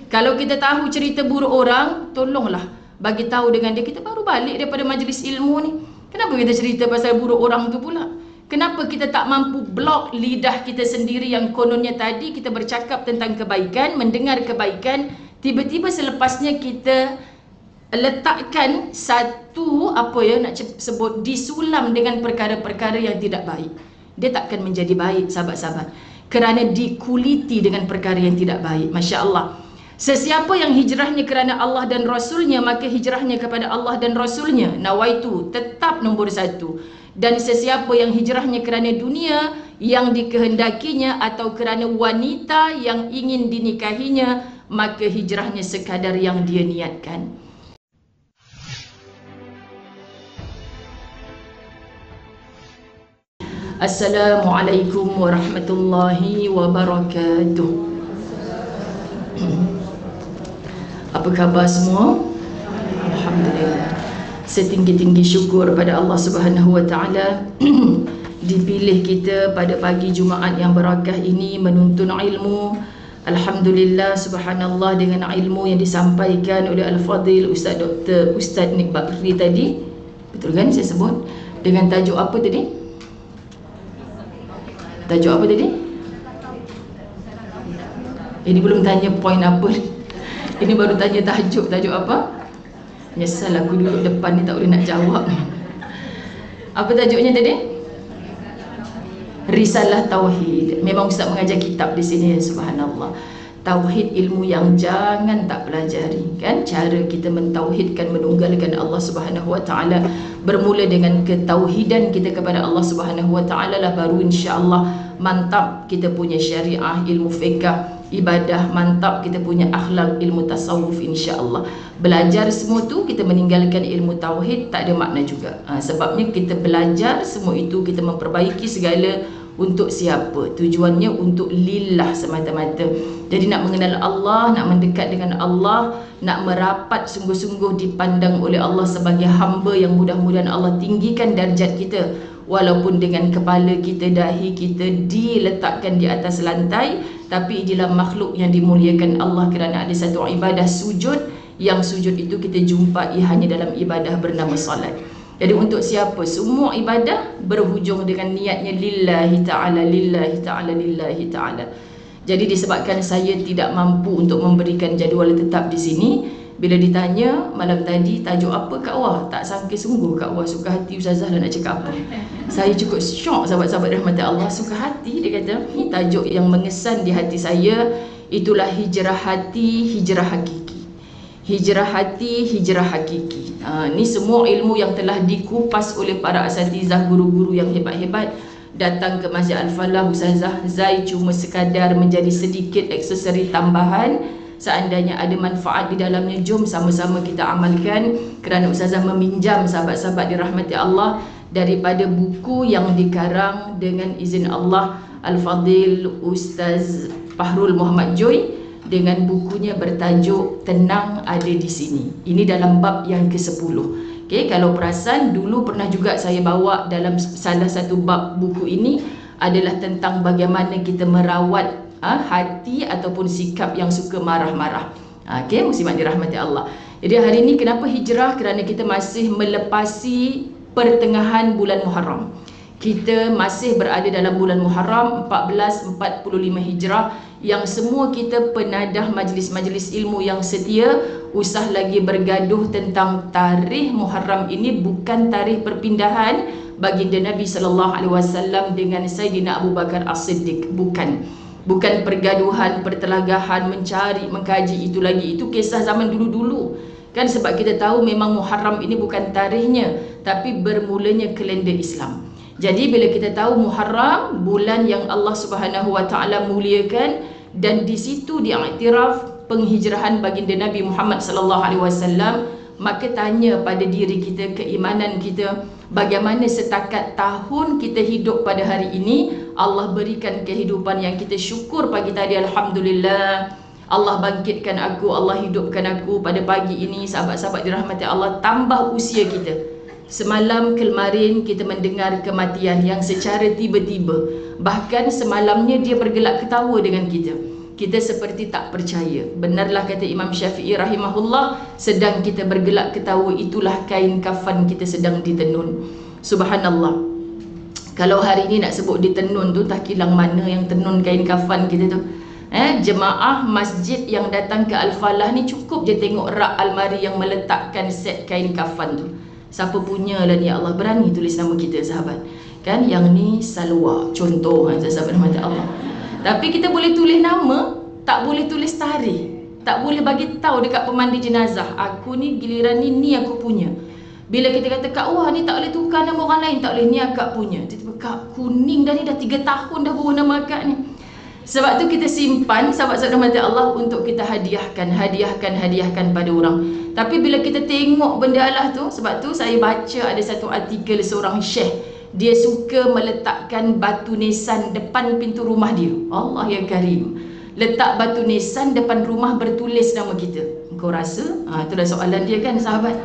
Kalau kita tahu cerita buruk orang, tolonglah bagi tahu dengan dia. Kita baru balik daripada majlis ilmu ni, kenapa kita cerita pasal buruk orang tu pula? Kenapa kita tak mampu blok lidah kita sendiri yang kononnya tadi kita bercakap tentang kebaikan, mendengar kebaikan, tiba-tiba selepasnya kita letakkan satu sebut disulam dengan perkara-perkara yang tidak baik. Dia takkan menjadi baik, sahabat-sahabat, kerana dikuliti dengan perkara yang tidak baik. Masya Allah. Sesiapa yang hijrahnya kerana Allah dan Rasulnya, maka hijrahnya kepada Allah dan Rasulnya. Nawaitu, tetap nombor satu. Dan sesiapa yang hijrahnya kerana dunia yang dikehendakinya atau kerana wanita yang ingin dinikahinya, maka hijrahnya sekadar yang dia niatkan. Assalamualaikum warahmatullahi wabarakatuh. Apa khabar semua? Alhamdulillah. Setinggi-tinggi syukur pada Allah Subhanahu wa taala dipilih kita pada pagi Jumaat yang berakah ini menuntun ilmu. Alhamdulillah, subhanallah, dengan ilmu yang disampaikan oleh Al-Fadhil Ustaz Dr. Ustaz Nik Bakri tadi. Betul kan saya sebut? Dengan tajuk apa tadi? Tajuk apa tadi? Ini belum tanya poin apa. Ini baru tanya tajuk. Tajuk apa? Nyesal aku duduk depan ni tak boleh nak jawab. Apa tajuknya tadi? Risalah Tauhid. Memang Ustaz mengajar kitab di sini, subhanallah. Tauhid, ilmu yang jangan tak pelajari, kan? Cara kita mentauhidkan, menunggalkan Allah Subhanahu wa taala bermula dengan ketauhidan kita kepada Allah Subhanahu wa taala lah, baru insya-Allah mantap kita punya syariah, ilmu fiqh, ibadah, mantap kita punya akhlak, ilmu tasawuf, insya-Allah. Belajar semua tu, kita meninggalkan ilmu tauhid, tak ada makna juga. Sebabnya kita belajar semua itu, kita memperbaiki segala untuk siapa? Tujuannya untuk lillah semata-mata. Jadi nak mengenal Allah, nak mendekat dengan Allah, nak merapat sungguh-sungguh dipandang oleh Allah sebagai hamba yang mudah-mudahan Allah tinggikan darjat kita. Walaupun dengan kepala kita, dahi kita diletakkan di atas lantai, tapi ialah makhluk yang dimuliakan Allah kerana ada satu ibadah sujud, yang sujud itu kita jumpai hanya dalam ibadah bernama salat. Jadi untuk siapa? Semua ibadah berhujung dengan niatnya lillahi ta'ala, lillahi ta'ala, lillahi ta'ala. Jadi disebabkan saya tidak mampu untuk memberikan jadual tetap di sini, bila ditanya malam tadi tajuk apa Kak Wah, tak sangka sungguh Kak Wah suka hati Ustazah nak cakap apa. Saya cukup syok, sahabat-sahabat rahmat Allah. Suka hati, dia kata, ini tajuk yang mengesan di hati saya. Itulah hijrah hati, hijrah hakiki. Hijrah hati, hijrah hakiki. Ni semua ilmu yang telah dikupas oleh para asatizah, guru-guru yang hebat-hebat. Datang ke Masjid Al-Falah, Ustazah Zai cuma sekadar menjadi sedikit aksesori tambahan. Seandainya ada manfaat di dalamnya, jom sama-sama kita amalkan. Kerana Ustazah meminjam, sahabat-sahabat dirahmati Allah, daripada buku yang dikarang dengan izin Allah Al-Fadhil Ustaz Fahrul Muhammad Joy, dengan bukunya bertajuk Tenang Ada di Sini. Ini dalam bab yang ke-10. Okay, kalau perasan dulu pernah juga saya bawa dalam salah satu bab buku ini adalah tentang bagaimana kita merawat hati ataupun sikap yang suka marah-marah. Okay, muslimat dirahmati Allah. Jadi hari ini kenapa hijrah? Kerana kita masih melepasi pertengahan bulan Muharram. Kita masih berada dalam bulan Muharram 1445 Hijrah, yang semua kita penadah majlis-majlis ilmu yang setia usah lagi bergaduh tentang tarikh Muharram ini bukan tarikh perpindahan baginda Nabi SAW dengan Sayyidina Abu Bakar As-Siddiq. Bukan pergaduhan, pertelagahan, mencari, mengkaji itu lagi. Itu kisah zaman dulu-dulu. Kan sebab kita tahu memang Muharram ini bukan tarikhnya, tapi bermulanya kalender Islam. Jadi bila kita tahu Muharram, bulan yang Allah Subhanahu wa taala muliakan, dan di situ diiktiraf penghijrahan baginda Nabi Muhammad sallallahu alaihi wasallam, maka tanya pada diri kita, keimanan kita, bagaimana setakat tahun kita hidup pada hari ini, Allah berikan kehidupan yang kita syukur pagi tadi, alhamdulillah. Allah bangkitkan aku, Allah hidupkan aku pada pagi ini, sahabat-sahabat dirahmati Allah, tambah usia kita. Semalam kemarin kita mendengar kematian yang secara tiba-tiba. Bahkan semalamnya dia bergelak ketawa dengan kita. kita seperti tak percaya. Benarlah kata Imam Syafi'i rahimahullah, sedang kita bergelak ketawa, itulah kain kafan kita sedang ditenun. Subhanallah. Kalau hari ini nak sebut ditenun tu, tak kilang mana yang tenun kain kafan kita tu. Jemaah masjid yang datang ke Al-Falah ni cukup je tengok rak almari yang meletakkan set kain kafan tu. Siapa punya lah ni, ya Allah, berani tulis nama kita sahabat. Kan yang ni Salwa, contoh sahabat rahmat Allah. Tapi kita boleh tulis nama, tak boleh tulis tarikh. Tak boleh bagi tahu dekat pemandi jenazah, aku ni giliran ni aku punya. Bila kita kata, Kak Wah ni tak boleh tukar nama orang lain, tak boleh, ni akak punya. Tiba-tiba, Kak kuning dah ni, dah 3 tahun dah bawa nama akak ni. Sebab tu kita simpan sahabat-sahabat rahmat Allah untuk kita hadiahkan pada orang. Tapi bila kita tengok benda Allah tu, sebab tu saya baca ada satu artikel seorang syekh, dia suka meletakkan batu nisan depan pintu rumah dia. Allah ya Karim. Letak batu nisan depan rumah bertulis nama kita. Kau rasa? Itulah soalan dia kan sahabat.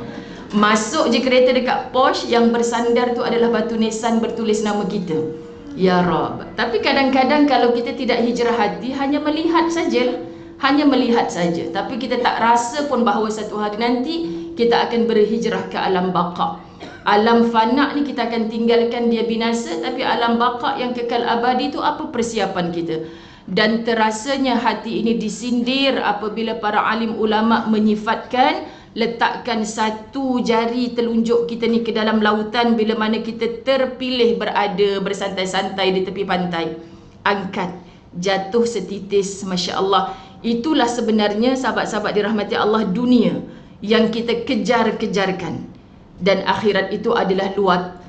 Masuk je kereta dekat Porsche, yang bersandar tu adalah batu nisan bertulis nama kita. Ya Rab. Tapi kadang-kadang kalau kita tidak hijrah hati, hanya melihat saja. Hanya melihat saja. Tapi kita tak rasa pun bahawa satu hari nanti kita akan berhijrah ke alam baqa. Alam fana ni kita akan tinggalkan, dia binasa. Tapi alam baqa yang kekal abadi tu apa persiapan kita? Dan terasanya hati ini disindir apabila para alim ulama menyifatkan, letakkan satu jari telunjuk kita ni ke dalam lautan bila mana kita terpilih berada bersantai-santai di tepi pantai. Angkat, jatuh setitis, Masya Allah. Itulah sebenarnya sahabat-sahabat dirahmati Allah dunia yang kita kejar-kejarkan. Dan akhirat itu adalah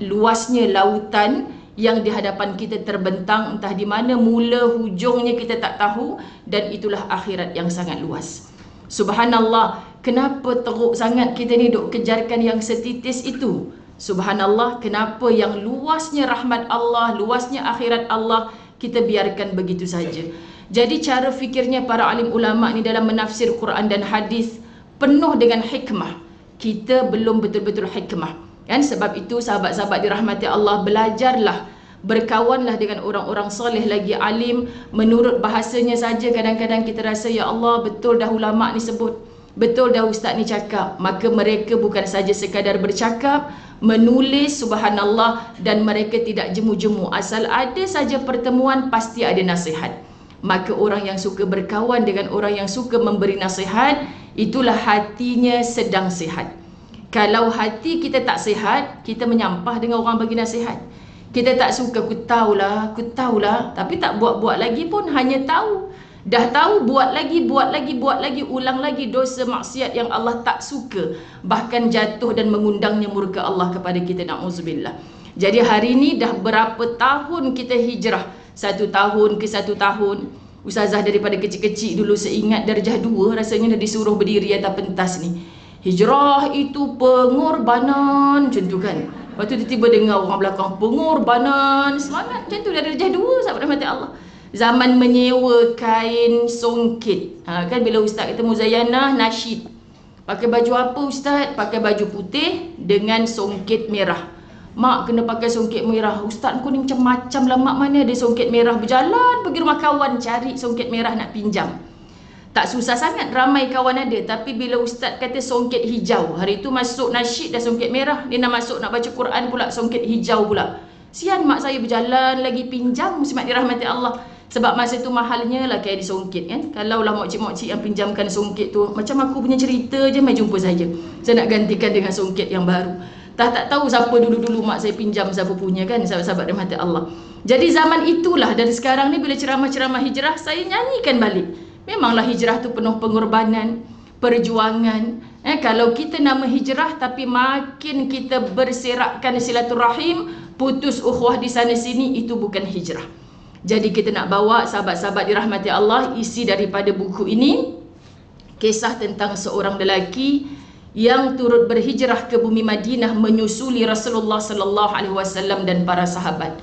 luasnya lautan yang di hadapan kita terbentang, entah di mana mula hujungnya kita tak tahu, dan itulah akhirat yang sangat luas. Subhanallah, kenapa teruk sangat kita ni duk kejarkan yang setitis itu? Subhanallah, kenapa yang luasnya rahmat Allah, luasnya akhirat Allah, kita biarkan begitu saja. Jadi cara fikirnya para alim ulama ni dalam menafsir Quran dan hadis penuh dengan hikmah. Kita belum betul-betul hikmah, kan? Sebab itu sahabat-sahabat dirahmati Allah, belajarlah, berkawanlah dengan orang-orang soleh lagi alim. Menurut bahasanya saja kadang-kadang kita rasa, ya Allah, betul dah ulama ni sebut, betul dah ustaz ni cakap. Maka mereka bukan saja sekadar bercakap, menulis, subhanallah, dan mereka tidak jemu-jemu. Asal ada saja pertemuan, pasti ada nasihat. Maka orang yang suka berkawan dengan orang yang suka memberi nasihat, itulah hatinya sedang sihat. Kalau hati kita tak sihat, kita menyampah dengan orang bagi nasihat. Kita tak suka, aku tahulah, tapi tak buat-buat lagi pun, hanya tahu. Dah tahu, buat lagi, ulang lagi dosa maksiat yang Allah tak suka. Bahkan jatuh dan mengundangnya murka Allah kepada kita, na'udzubillah. Jadi hari ini dah berapa tahun kita hijrah? 1 tahun ke 1 tahun. Ustazah daripada kecil-kecil dulu seingat darjah 2 rasanya dah disuruh berdiri atas pentas ni. Hijrah itu pengorbanan, macam tu kan. Lepas tu tiba-tiba dengar orang belakang, pengorbanan, semangat macam tu dari darjah 2, sahabat rahmat Allah. Zaman menyewa kain songkit. Kan bila ustaz kata muzayanah nasyid, pakai baju apa ustaz? Pakai baju putih dengan songkit merah. Mak kena pakai songkit merah. Ustaz kau ni macam-macam lah mak, mana ada songkit merah? Berjalan pergi rumah kawan cari songkit merah nak pinjam. Tak susah sangat, ramai kawan ada. Tapi bila ustaz kata songkit hijau, hari tu masuk nasyid dah songkit merah, dia nak masuk nak baca Quran pula songkit hijau pula. Sian mak saya berjalan lagi pinjam, muslimat dirahmati Allah. Sebab masa tu mahalnya lah kain disongkit kan. Kalau lah mokcik-mokcik yang pinjamkan songkit tu, macam aku punya cerita je, mai jumpa saja. Saya nak gantikan dengan songkit yang baru. Tak tahu siapa dulu-dulu mak saya pinjam, siapa punya kan, sahabat-sahabat rahmat Allah. Jadi zaman itulah, dan sekarang ni bila ceramah-ceramah hijrah, saya nyanyikan balik. Memanglah hijrah tu penuh pengorbanan, perjuangan. Kalau kita nama hijrah tapi makin kita berserakkan silaturahim, putus ukhuwah di sana sini, itu bukan hijrah. Jadi kita nak bawa sahabat-sahabat dirahmati Allah, isi daripada buku ini kisah tentang seorang lelaki yang turut berhijrah ke bumi Madinah menyusuli Rasulullah sallallahu alaihi wasallam dan para sahabat.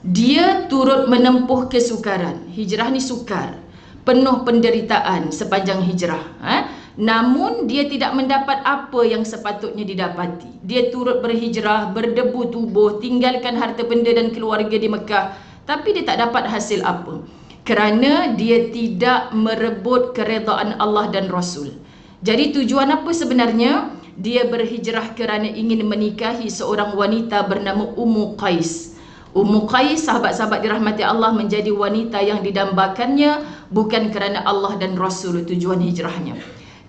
Dia turut menempuh kesukaran. Hijrah ni sukar, penuh penderitaan sepanjang hijrah. Namun dia tidak mendapat apa yang sepatutnya didapati. Dia turut berhijrah, berdebu tubuh, tinggalkan harta benda dan keluarga di Mekah, tapi dia tak dapat hasil apa. kerana dia tidak merebut keredaan Allah dan Rasul. Jadi tujuan apa sebenarnya? Dia berhijrah kerana ingin menikahi seorang wanita bernama Ummu Qais. Ummu Qais, sahabat-sahabat dirahmati Allah, menjadi wanita yang didambakannya bukan kerana Allah dan Rasul tujuan hijrahnya.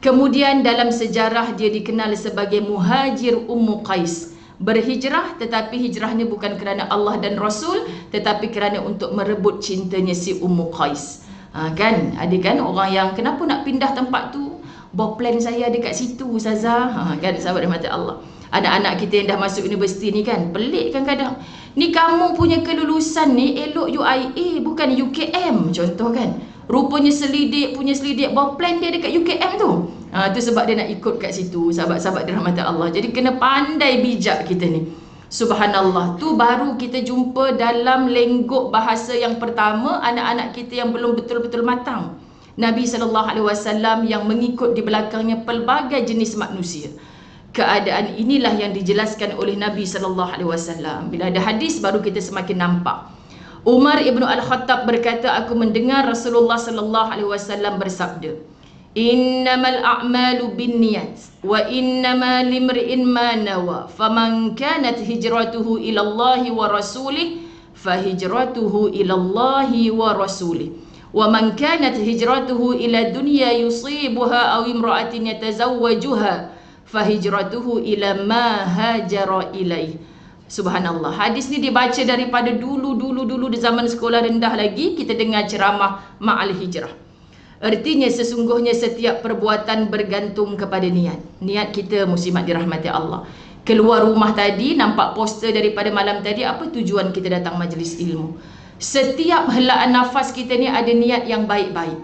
Kemudian dalam sejarah dia dikenal sebagai Muhajir Ummu Qais. Berhijrah tetapi hijrahnya bukan kerana Allah dan Rasul, tetapi kerana untuk merebut cintanya si Ummu Qais. Kan, ada kan orang yang kenapa nak pindah tempat tu? Bawa plan saya dekat situ Ustazah. Kan sahabat rahmat Allah. Anak-anak kita yang dah masuk universiti ni kan, pelik kan kadang. Ni kamu punya kelulusan ni elok UIA bukan UKM contoh kan. Rupanya selidik bawa plan dia dekat UKM tu. Tu sebab dia nak ikut kat situ, sahabat-sahabat dirahmati Allah. Jadi kena pandai bijak kita ni. Subhanallah, tu baru kita jumpa dalam lenggok bahasa yang pertama anak-anak kita yang belum betul-betul matang. Nabi SAW yang mengikut di belakangnya pelbagai jenis manusia. Keadaan inilah yang dijelaskan oleh Nabi SAW. Bila ada hadis baru kita semakin nampak. Umar ibn Al-Khattab berkata, aku mendengar Rasulullah SAW bersabda, innamal a'malu binniyat wa innama limri'in ma nawa faman kanat hijratuhu ila Allahi wa rasulih fahijratuhu ila Allahi wa rasulih wa man kanat hijratuhu ila dunya yusibuha aw imra'atin yatazawwajuha fahijratuhu ila ma hajara ilaih. Subhanallah, hadis ni dibaca daripada dulu di zaman sekolah rendah lagi kita dengar ceramah ma'al hijrah. Artinya sesungguhnya setiap perbuatan bergantung kepada niat. Niat kita muslimat dirahmati Allah. Keluar rumah tadi nampak poster daripada malam tadi, apa tujuan kita datang majlis ilmu? Setiap helaan nafas kita ni ada niat yang baik-baik.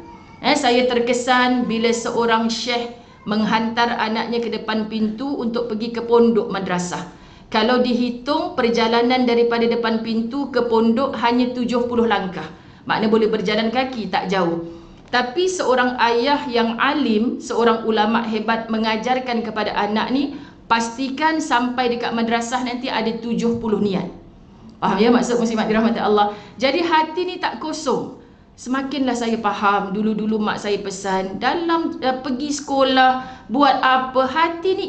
Saya terkesan bila seorang syekh menghantar anaknya ke depan pintu untuk pergi ke pondok madrasah. Kalau dihitung perjalanan daripada depan pintu ke pondok hanya 70 langkah. Maknanya boleh berjalan kaki, tak jauh. Tapi seorang ayah yang alim, seorang ulama hebat mengajarkan kepada anak ni, pastikan sampai dekat madrasah nanti ada 70 niat. Faham ya maksud muslimat dirahmati Allah? Jadi hati ni tak kosong. Semakinlah saya faham, dulu-dulu mak saya pesan, dalam pergi sekolah, buat apa, hati ni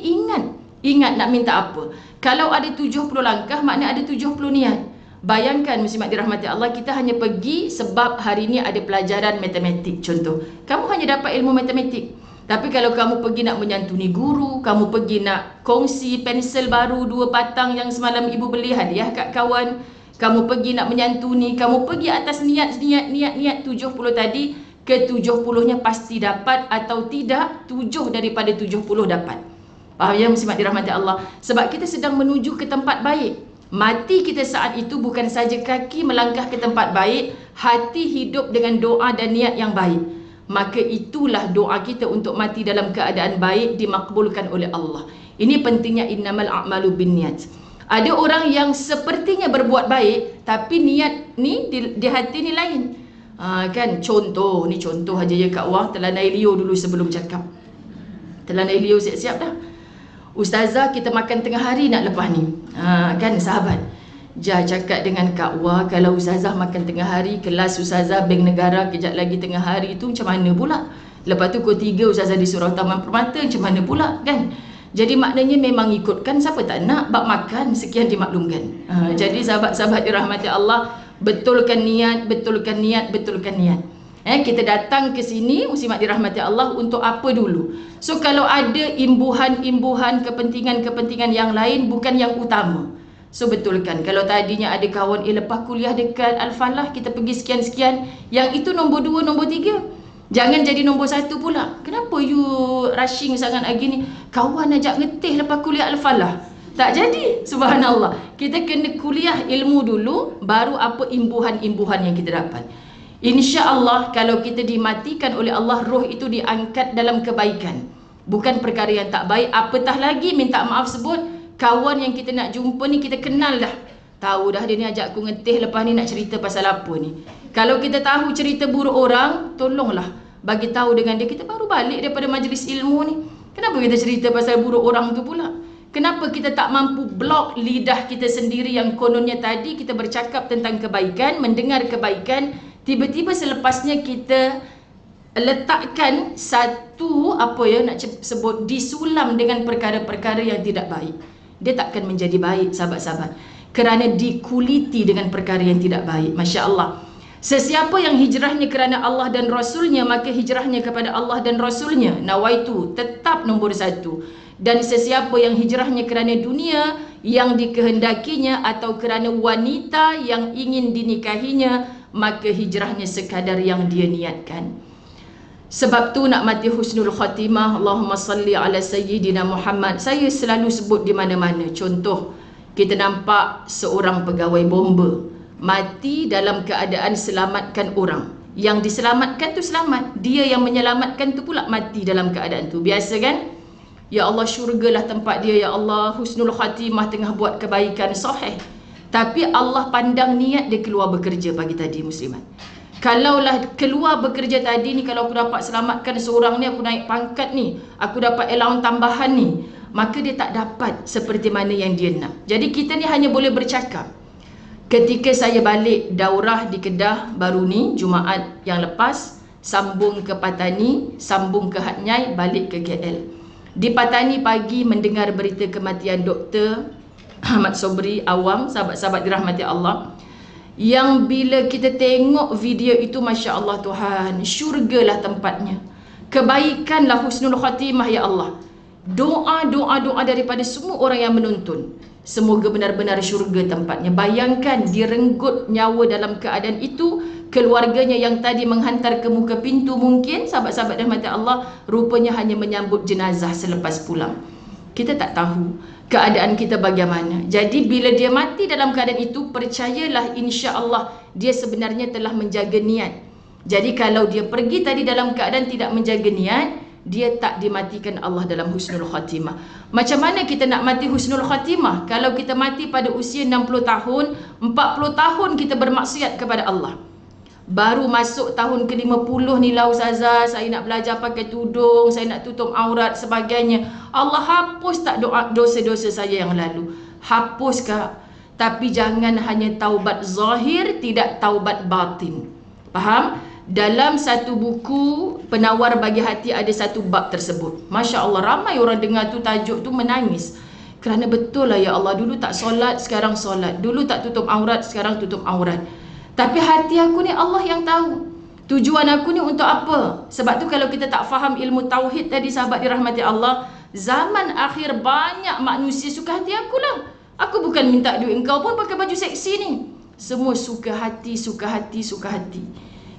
ingat nak minta apa. Kalau ada 70 langkah, maknanya ada 70 niat. Bayangkan muslimat dirahmati Allah, kita hanya pergi sebab hari ni ada pelajaran matematik contoh. Kamu hanya dapat ilmu matematik. Tapi kalau kamu pergi nak menyantuni guru, kamu pergi nak kongsi pensel baru 2 batang yang semalam ibu beli hadiah kat kawan, kamu pergi nak menyantuni, kamu pergi atas niat 70 tadi, ke 70-nya pasti dapat atau tidak, 7 daripada 70 dapat. Faham ya muslimat dirahmati Allah? Sebab kita sedang menuju ke tempat baik. Mati kita saat itu bukan saja kaki melangkah ke tempat baik, hati hidup dengan doa dan niat yang baik. Maka itulah doa kita untuk mati dalam keadaan baik dimakbulkan oleh Allah. Ini pentingnya innamal a'malu binniyat. Ada orang yang sepertinya berbuat baik tapi niat ni di hati ni lain. Kan contoh, ni contoh aja ya Kak Wah, telanai Leo dulu sebelum cakap. Telanai Leo siap-siap dah. Ustazah kita makan tengah hari nak lepas ni. Kan sahabat. Jah cakap dengan Kak Wah, kalau Ustazah makan tengah hari, kelas Ustazah Bank Negara kejap lagi tengah hari tu macam mana pula? Lepas tu pukul 3 Ustazah di Surau Taman Permata, macam mana pula kan? Jadi maknanya memang ikutkan, siapa tak nak bab makan, sekian dimaklumkan. Jadi sahabat-sahabat dirahmati Allah, betulkan niat, betulkan niat, betulkan niat. Kita datang ke sini muslimat dirahmati Allah untuk apa dulu? So kalau ada imbuhan-imbuhan kepentingan-kepentingan yang lain bukan yang utama. So betulkan. Kalau tadinya ada kawan lepas kuliah dekat Al-Falah kita pergi sekian-sekian, yang itu nombor 2, nombor 3. Jangan jadi nombor 1 pula. Kenapa you rushing sangat lagi ni? Kawan ajak ngeteh lepas kuliah Al-Falah. Tak jadi. Subhanallah. Kita kena kuliah ilmu dulu, baru apa imbuhan-imbuhan yang kita dapat. InsyaAllah kalau kita dimatikan oleh Allah, roh itu diangkat dalam kebaikan. Bukan perkara yang tak baik. Apatah lagi minta maaf sebut, kawan yang kita nak jumpa ni kita kenal dah. Tahu dah dia ni ajak aku ngeteh lepas ni nak cerita pasal apa ni. Kalau kita tahu cerita buruk orang, tolonglah bagi tahu dengan dia. Kita baru balik daripada majlis ilmu ni, kenapa kita cerita pasal buruk orang tu pula? Kenapa kita tak mampu blok lidah kita sendiri yang kononnya tadi kita bercakap tentang kebaikan, mendengar kebaikan, Tiba-tiba selepasnya kita letakkan satu, apa ya nak sebut, disulam dengan perkara-perkara yang tidak baik. Dia takkan menjadi baik, sahabat-sahabat, kerana dikuliti dengan perkara yang tidak baik. Masya Allah. Sesiapa yang hijrahnya kerana Allah dan Rasulnya, maka hijrahnya kepada Allah dan Rasulnya. Nawaitu, tetap nombor satu. Dan sesiapa yang hijrahnya kerana dunia yang dikehendakinya atau kerana wanita yang ingin dinikahinya, maka hijrahnya sekadar yang dia niatkan. Sebab tu nak mati husnul khatimah, Allahumma salli ala Sayyidina Muhammad. Saya selalu sebut di mana-mana. Contoh, kita nampak seorang pegawai bomba mati dalam keadaan selamatkan orang. Yang diselamatkan tu selamat, dia yang menyelamatkan tu pula mati dalam keadaan tu. Biasa kan? Ya Allah, syurgalah tempat dia. Ya Allah, husnul khatimah tengah buat kebaikan, sahih. Tapi Allah pandang niat dia keluar bekerja pagi tadi, muslimat. Kalaulah keluar bekerja tadi ni, kalau aku dapat selamatkan seorang ni, aku naik pangkat ni, aku dapat allowance tambahan ni, maka dia tak dapat seperti mana yang dia nak. Jadi kita ni hanya boleh bercakap. Ketika saya balik daurah di Kedah baru ni, Jumaat yang lepas, sambung ke Patani, sambung ke Hatnyai, balik ke KL. Di Patani pagi mendengar berita kematian Dr. Ahmad Sobri Awam, sahabat-sahabat dirahmati Allah, yang bila kita tengok video itu, Masya Allah Tuhan, syurgalah tempatnya, kebaikanlah husnul khatimah. Ya Allah, doa daripada semua orang yang menonton, semoga benar-benar syurga tempatnya. Bayangkan direnggut nyawa dalam keadaan itu. Keluarganya yang tadi menghantar ke muka pintu, mungkin sahabat-sahabat dirahmati Allah, rupanya hanya menyambut jenazah selepas pulang. Kita tak tahu keadaan kita bagaimana. Jadi bila dia mati dalam keadaan itu, percayalah, insya Allah dia sebenarnya telah menjaga niat. Jadi kalau dia pergi tadi dalam keadaan tidak menjaga niat, dia tak dimatikan Allah dalam husnul khatimah. Macam mana kita nak mati husnul khatimah? Kalau kita mati pada usia 60 tahun, 40 tahun kita bermaksiat kepada Allah. Baru masuk tahun ke-50 ni lah ustazah, saya nak belajar pakai tudung, saya nak tutup aurat sebagainya. Allah hapus tak dosa-dosa saya yang lalu? Hapus Kak. Tapi jangan hanya taubat zahir, tidak taubat batin. Faham? Dalam satu buku Penawar Bagi Hati ada satu bab tersebut. Masya Allah, ramai orang dengar tu tajuk tu menangis. Kerana betul lah, ya Allah, dulu tak solat, sekarang solat. Dulu tak tutup aurat, sekarang tutup aurat. Tapi hati aku ni Allah yang tahu. Tujuan aku ni untuk apa? Sebab tu kalau kita tak faham ilmu tauhid tadi, sahabat dirahmati Allah, zaman akhir banyak manusia suka hati akulah. Aku bukan minta duit engkau pun pakai baju seksi ni. Semua suka hati, suka hati, suka hati.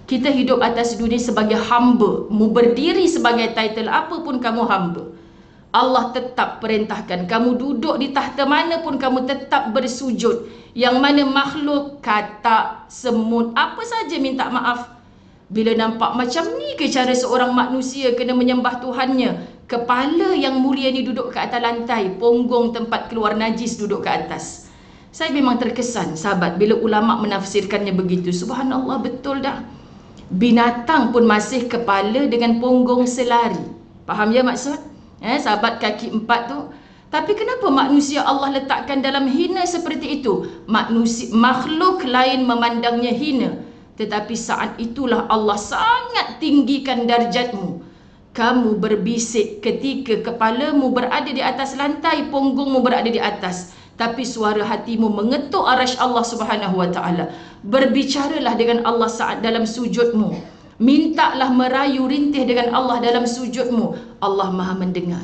Kita hidup atas dunia sebagai hamba. Mu berdiri sebagai title apa pun kamu hamba. Allah tetap perintahkan kamu duduk di tahta mana pun kamu tetap bersujud. Yang mana makhluk, katak, semut, apa saja minta maaf. Bila nampak macam ni ke cara seorang manusia kena menyembah Tuhannya, kepala yang mulia ni duduk ke atas lantai, punggung tempat keluar najis duduk ke atas. Saya memang terkesan sahabat bila ulama menafsirkannya begitu. Subhanallah, betul dah. Binatang pun masih kepala dengan punggung selari. Faham ya maksud? Sahabat kaki empat tu. Tapi kenapa manusia Allah letakkan dalam hina seperti itu? Makhluk lain memandangnya hina. Tetapi saat itulah Allah sangat tinggikan darjatmu. Kamu berbisik ketika kepalamu berada di atas lantai, punggungmu berada di atas. Tapi suara hatimu mengetuk arasy Allah Subhanahu wa taala. Berbicaralah dengan Allah saat dalam sujudmu. Mintalah merayu rintih dengan Allah dalam sujudmu. Allah Maha mendengar.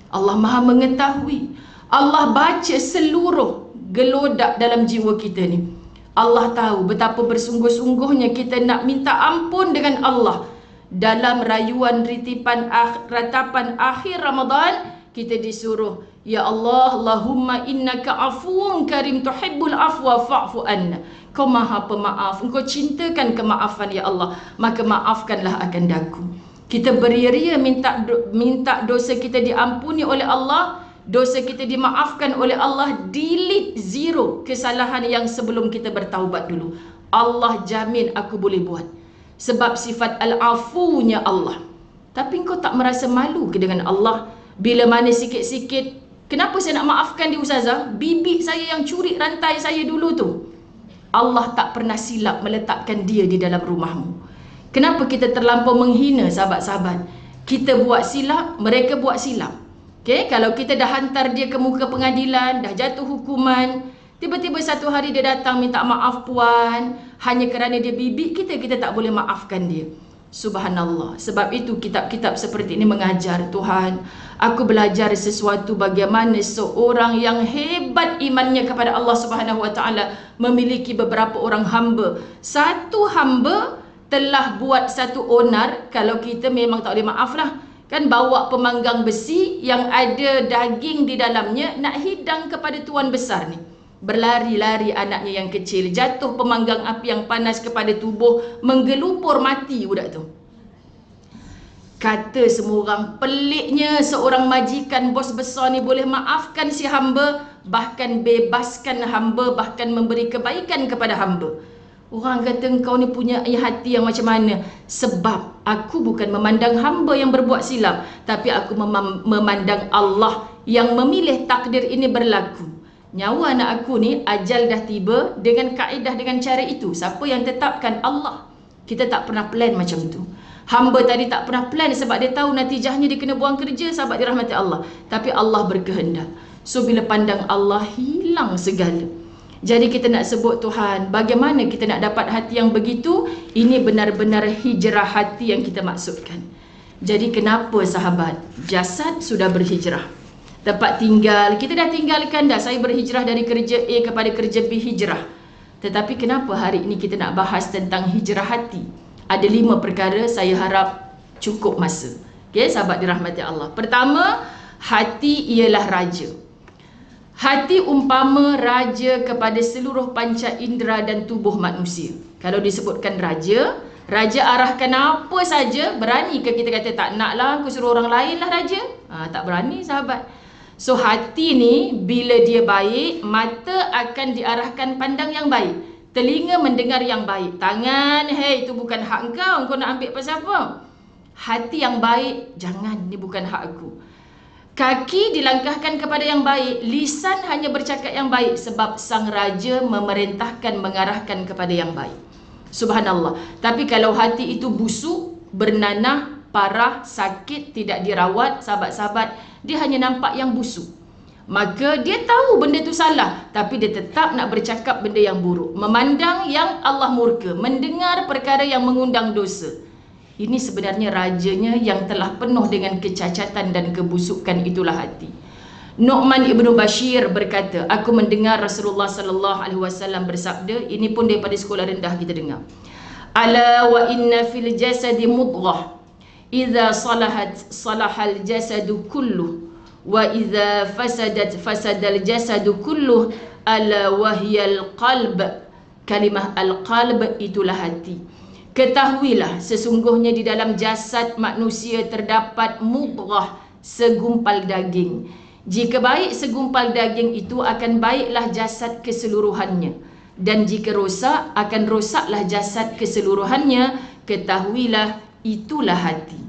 Allah Maha mengetahui. Allah baca seluruh gelodak dalam jiwa kita ni. Allah tahu betapa bersungguh-sungguhnya kita nak minta ampun dengan Allah. Dalam rayuan ratapan akhir Ramadan, kita disuruh, ya Allah, Allahumma innaka afuwun karim tuhibbul afwa fa'fu anna. Kau Maha pemaaf, engkau cintakan kemaafan ya Allah, maka maafkanlah akan daku. Kita beria-ria minta dosa kita diampuni oleh Allah, dosa kita dimaafkan oleh Allah, delete zero kesalahan yang sebelum kita bertaubat dulu. Allah jamin aku boleh buat. Sebab sifat al-afunya Allah. Tapi engkau tak merasa malu ke dengan Allah? Bila mana sikit-sikit, kenapa saya nak maafkan dia ustazah? Bibi saya yang curi rantai saya dulu tu. Allah tak pernah silap meletakkan dia di dalam rumahmu. Kenapa kita terlampau menghina sahabat-sahabat? Kita buat silap, mereka buat silap. Okay? Kalau kita dah hantar dia ke muka pengadilan, dah jatuh hukuman, tiba-tiba satu hari dia datang minta maaf puan, hanya kerana dia bibik kita tak boleh maafkan dia. Subhanallah. Sebab itu kitab-kitab seperti ini mengajar, Tuhan, aku belajar sesuatu bagaimana seorang yang hebat imannya kepada Allah Subhanahu Wa Taala memiliki beberapa orang hamba. Satu hamba telah buat satu onar, kalau kita memang tak boleh maaf lah. Kan bawa pemanggang besi yang ada daging di dalamnya nak hidang kepada tuan besar ni. Berlari-lari anaknya yang kecil, jatuh pemanggang api yang panas kepada tubuh, menggelupur mati budak tu. Kata semua orang, peliknya seorang majikan bos besar ni boleh maafkan si hamba, bahkan bebaskan hamba, bahkan memberi kebaikan kepada hamba. Orang kata engkau ni punya hati yang macam mana? Sebab aku bukan memandang hamba yang berbuat silap, tapi aku memandang Allah yang memilih takdir ini berlaku. Nyawa anak aku ni ajal dah tiba dengan kaedah, dengan cara itu. Siapa yang tetapkan? Allah. Kita tak pernah plan macam tu. Hamba tadi tak pernah plan sebab dia tahu natijahnya dia kena buang kerja, sahabat dirahmati Allah. Tapi Allah berkehendak. So bila pandang Allah, hilang segala. Jadi kita nak sebut, Tuhan, bagaimana kita nak dapat hati yang begitu? Ini benar-benar hijrah hati yang kita maksudkan. Jadi kenapa sahabat? Jasad sudah berhijrah, tempat tinggal kita dah tinggalkan dah. Saya berhijrah dari kerja A kepada kerja B, hijrah. Tetapi kenapa hari ini kita nak bahas tentang hijrah hati? Ada 5 perkara, saya harap cukup masa. Okay, sahabat dirahmati Allah. Pertama, hati ialah raja. Hati umpama raja kepada seluruh panca indera dan tubuh manusia. Kalau disebutkan raja, raja arahkan apa saja. Berani ke kita kata tak nak lah, aku suruh orang lain lah raja? Tak berani sahabat. So hati ni bila dia baik, mata akan diarahkan pandang yang baik, telinga mendengar yang baik, tangan, hey, itu bukan hak engkau nak ambil pasal apa? Hati yang baik, jangan, ni bukan hak aku. Kaki dilangkahkan kepada yang baik, lisan hanya bercakap yang baik, sebab sang raja memerintahkan, mengarahkan kepada yang baik. Subhanallah. Tapi kalau hati itu busuk, bernanah, parah, sakit, tidak dirawat, sahabat-sahabat, dia hanya nampak yang busuk. Maka dia tahu benda itu salah, tapi dia tetap nak bercakap benda yang buruk, memandang yang Allah murka, mendengar perkara yang mengundang dosa. Ini sebenarnya rajanya yang telah penuh dengan kecacatan dan kebusukan, itulah hati. Nu'man ibnu Bashir berkata, aku mendengar Rasulullah sallallahu alaihi wasallam bersabda, ini pun daripada sekolah rendah kita dengar. Ala wa inna fil jasadi mudghah, idza salahat salahal jasadu kulluh, wa idza fasadat fasadal jasadu kulluh, ala wahyal qalb. Kalimah al-qalb itulah hati. Ketahuilah sesungguhnya di dalam jasad manusia terdapat mudghah, segumpal daging. Jika baik segumpal daging itu, akan baiklah jasad keseluruhannya, dan jika rosak, akan rosaklah jasad keseluruhannya. Ketahuilah itulah hati.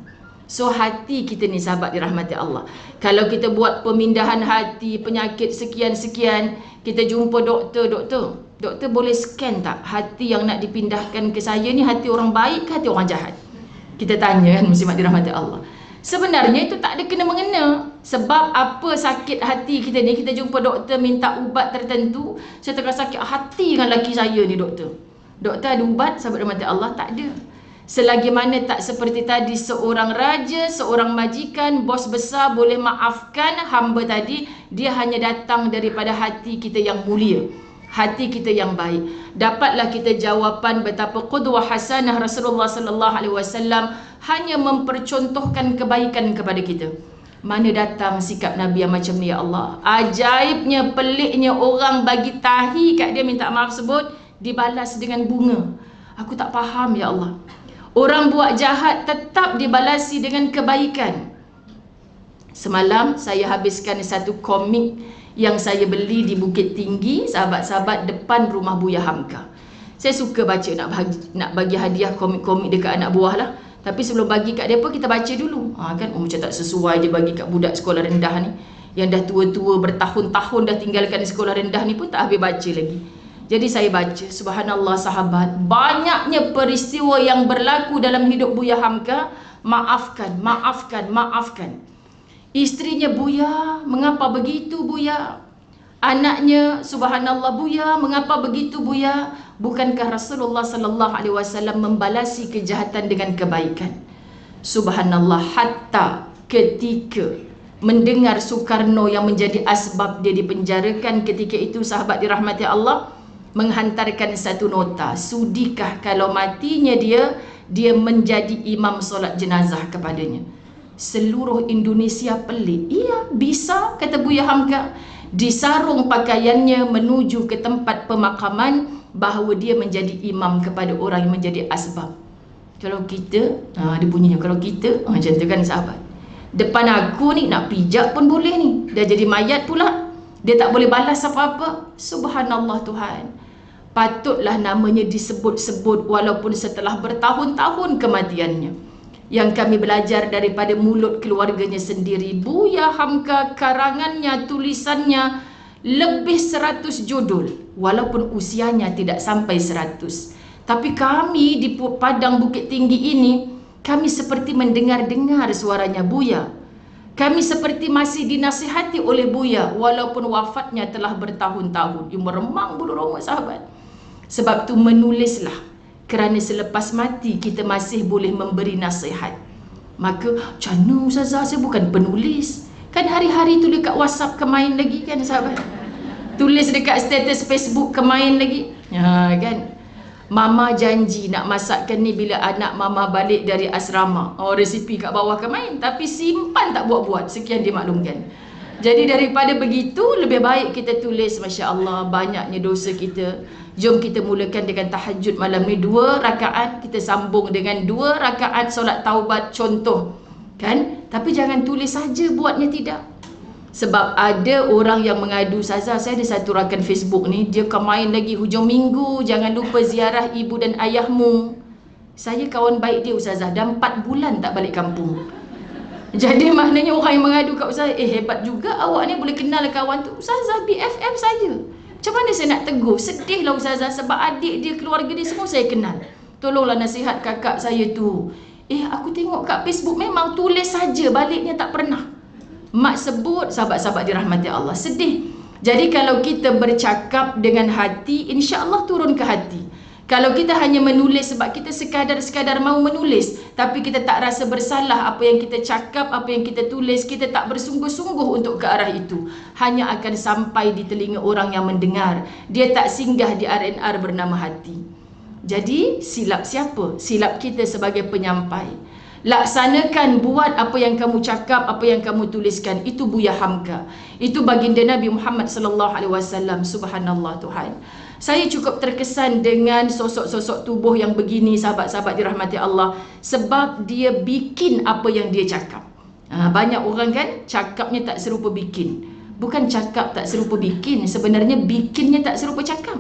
So hati kita ni sahabat dirahmati Allah, kalau kita buat pemindahan hati, penyakit sekian-sekian, kita jumpa doktor boleh scan tak hati yang nak dipindahkan ke saya ni, hati orang baik ke hati orang jahat? Kita tanya kan, muslimat dirahmati Allah. Sebenarnya itu tak ada kena mengena. Sebab apa sakit hati kita ni, kita jumpa doktor minta ubat tertentu, saya tengah sakit hati dengan laki saya ni doktor. Doktor ada ubat, sahabat dirahmati Allah? Tak ada. Selagi mana tak seperti tadi, seorang raja, seorang majikan, bos besar boleh maafkan hamba tadi, dia hanya datang daripada hati kita yang mulia, hati kita yang baik. Dapatlah kita jawapan betapa qudwah hasanah Rasulullah sallallahu alaihi wasallam hanya mempercontohkan kebaikan kepada kita. Mana datang sikap Nabi yang macam ni, ya Allah. Ajaibnya, peliknya, orang bagi tahi kat dia minta maaf sebut, dibalas dengan bunga. Aku tak faham, ya Allah. Orang buat jahat tetap dibalasi dengan kebaikan. Semalam saya habiskan satu komik yang saya beli di Bukit Tinggi, sahabat-sahabat, depan rumah Buya Hamka. Saya suka baca, nak bagi hadiah komik-komik dekat anak buah lah. Tapi sebelum bagi kat mereka, kita baca dulu. Kan macam tak sesuai dia bagi kat budak sekolah rendah ni, yang dah tua-tua bertahun-tahun dah tinggalkan sekolah rendah ni pun tak habis baca lagi. Jadi saya baca, subhanallah sahabat, banyaknya peristiwa yang berlaku dalam hidup Buya Hamka. Maafkan, maafkan, maafkan. Istrinya, Buya, mengapa begitu Buya? Anaknya, subhanallah, Buya, mengapa begitu Buya? Bukankah Rasulullah sallallahu alaihi wasallam membalasi kejahatan dengan kebaikan? Subhanallah, hatta ketika mendengar Soekarno yang menjadi asbab dia dipenjarakan ketika itu, sahabat dirahmati Allah, menghantarkan satu nota, sudikah kalau matinya dia menjadi imam solat jenazah kepadanya. Seluruh Indonesia pelik. Iya, bisa, kata Buya Hamka. Disarung pakaiannya menuju ke tempat pemakaman, bahawa dia menjadi imam kepada orang yang menjadi asbab. Kalau kita, dia bunyinya, kalau kita, macam tu kan sahabat, depan aku ni nak pijak pun boleh ni, dah jadi mayat pula, dia tak boleh balas apa-apa. Subhanallah Tuhan, patutlah namanya disebut-sebut walaupun setelah bertahun-tahun kematiannya. Yang kami belajar daripada mulut keluarganya sendiri, Buya Hamka karangannya, tulisannya lebih 100 judul, walaupun usianya tidak sampai 100. Tapi kami di Padang Bukit Tinggi ini, kami seperti mendengar-dengar suaranya Buya. Kami seperti masih dinasihati oleh Buya walaupun wafatnya telah bertahun-tahun. Ia meremang bulu roma sahabat. Sebab tu menulislah, kerana selepas mati kita masih boleh memberi nasihat. Maka, macam mana Ustazah, saya bukan penulis. Kan hari-hari tulis dekat WhatsApp kemain lagi kan sahabat. Tulis dekat status Facebook kemain lagi. Kan. Mama janji nak masakkan ni bila anak mama balik dari asrama. Resipi kat bawah kemain. Tapi simpan tak buat-buat. Sekian dimaklumkan. Jadi daripada begitu, lebih baik kita tulis, Masya Allah, banyaknya dosa kita. Jom kita mulakan dengan tahajud malam ni 2 rakaat. Kita sambung dengan 2 rakaat solat taubat contoh. Kan? Tapi jangan tulis saja, buatnya tidak. Sebab ada orang yang mengadu, Ustazah, saya ada satu rakan Facebook ni, dia main lagi hujung minggu, jangan lupa ziarah ibu dan ayahmu. Saya kawan baik dia Ustazah, dah 4 bulan tak balik kampung. Jadi maknanya orang yang mengadu kat Ustazah, hebat juga awak ni boleh kenal kawan tu. Ustazah BFF saja. Macam mana saya nak tegur? Sedih lah Ustazah, sebab adik dia, keluarga dia semua saya kenal. Tolonglah nasihat kakak saya tu. Aku tengok kat Facebook memang tulis saja, baliknya tak pernah. Mak sebut, sahabat-sahabat dirahmati Allah, sedih. Jadi kalau kita bercakap dengan hati, insya-Allah turun ke hati. Kalau kita hanya menulis sebab kita sekadar mau menulis, tapi kita tak rasa bersalah apa yang kita cakap, apa yang kita tulis, kita tak bersungguh-sungguh untuk ke arah itu, hanya akan sampai di telinga orang yang mendengar. Dia tak singgah di RNR bernama hati. Jadi silap siapa? Silap kita sebagai penyampai. Laksanakan, buat apa yang kamu cakap, apa yang kamu tuliskan. Itu Buya Hamka. Itu baginda Nabi Muhammad sallallahu alaihi wasallam. Subhanallah Tuhan. Saya cukup terkesan dengan sosok-sosok tubuh yang begini, sahabat-sahabat dirahmati Allah, sebab dia bikin apa yang dia cakap. Banyak orang kan cakapnya tak serupa bikin. Bukan cakap tak serupa bikin, sebenarnya bikinnya tak serupa cakap.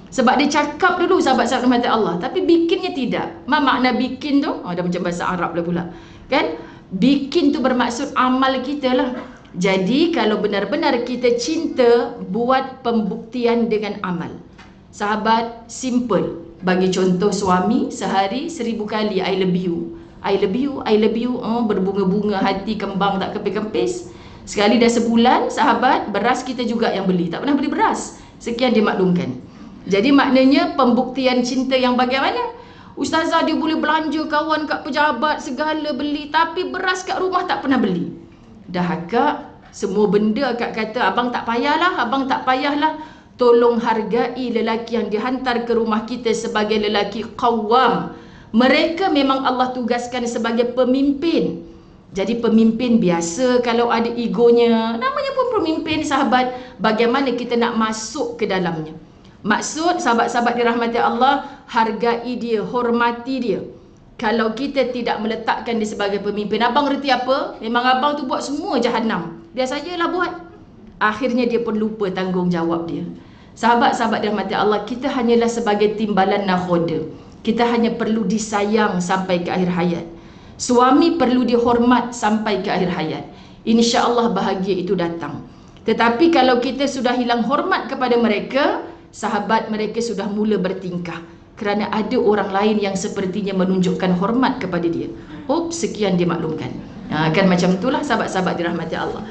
Sebab dia cakap dulu, sahabat-sahabat dirahmati Allah, tapi bikinnya tidak. Makna bikin tu, dah macam bahasa Arab lah pula. Kan? Bikin tu bermaksud amal kita lah. Jadi kalau benar-benar kita cinta, buat pembuktian dengan amal. Sahabat, simple. Bagi contoh, suami sehari 1000 kali I love you, I love you, I love you. Berbunga-bunga hati, kembang tak kepis-kepis. Sekali dah sebulan, sahabat, beras kita juga yang beli. Tak pernah beli beras. Sekian dimaklumkan. Jadi maknanya pembuktian cinta yang bagaimana? Ustazah, dia boleh belanja kawan kat pejabat segala beli, tapi beras kat rumah tak pernah beli. Dah agak semua benda akak kata, abang tak payahlah, abang tak payahlah. Tolong hargai lelaki yang dihantar ke rumah kita sebagai lelaki qawwam. Mereka memang Allah tugaskan sebagai pemimpin. Jadi pemimpin biasa kalau ada egonya, namanya pun pemimpin sahabat. Bagaimana kita nak masuk ke dalamnya? Maksud sahabat-sahabat dirahmati Allah, hargai dia, hormati dia. Kalau kita tidak meletakkan dia sebagai pemimpin, abang reti apa? Memang abang tu buat semua jahanam, biar sajalah buat. Akhirnya dia pun lupa tanggungjawab dia. Sahabat-sahabat dirahmati Allah, kita hanyalah sebagai timbalan nakhoda. Kita hanya perlu disayang sampai ke akhir hayat. Suami perlu dihormat sampai ke akhir hayat. InsyaAllah bahagia itu datang. Tetapi kalau kita sudah hilang hormat kepada mereka, sahabat mereka sudah mula bertingkah kerana ada orang lain yang sepertinya menunjukkan hormat kepada dia. Sekian dia maklumkan. Kan macam itulah sahabat-sahabat dirahmati Allah.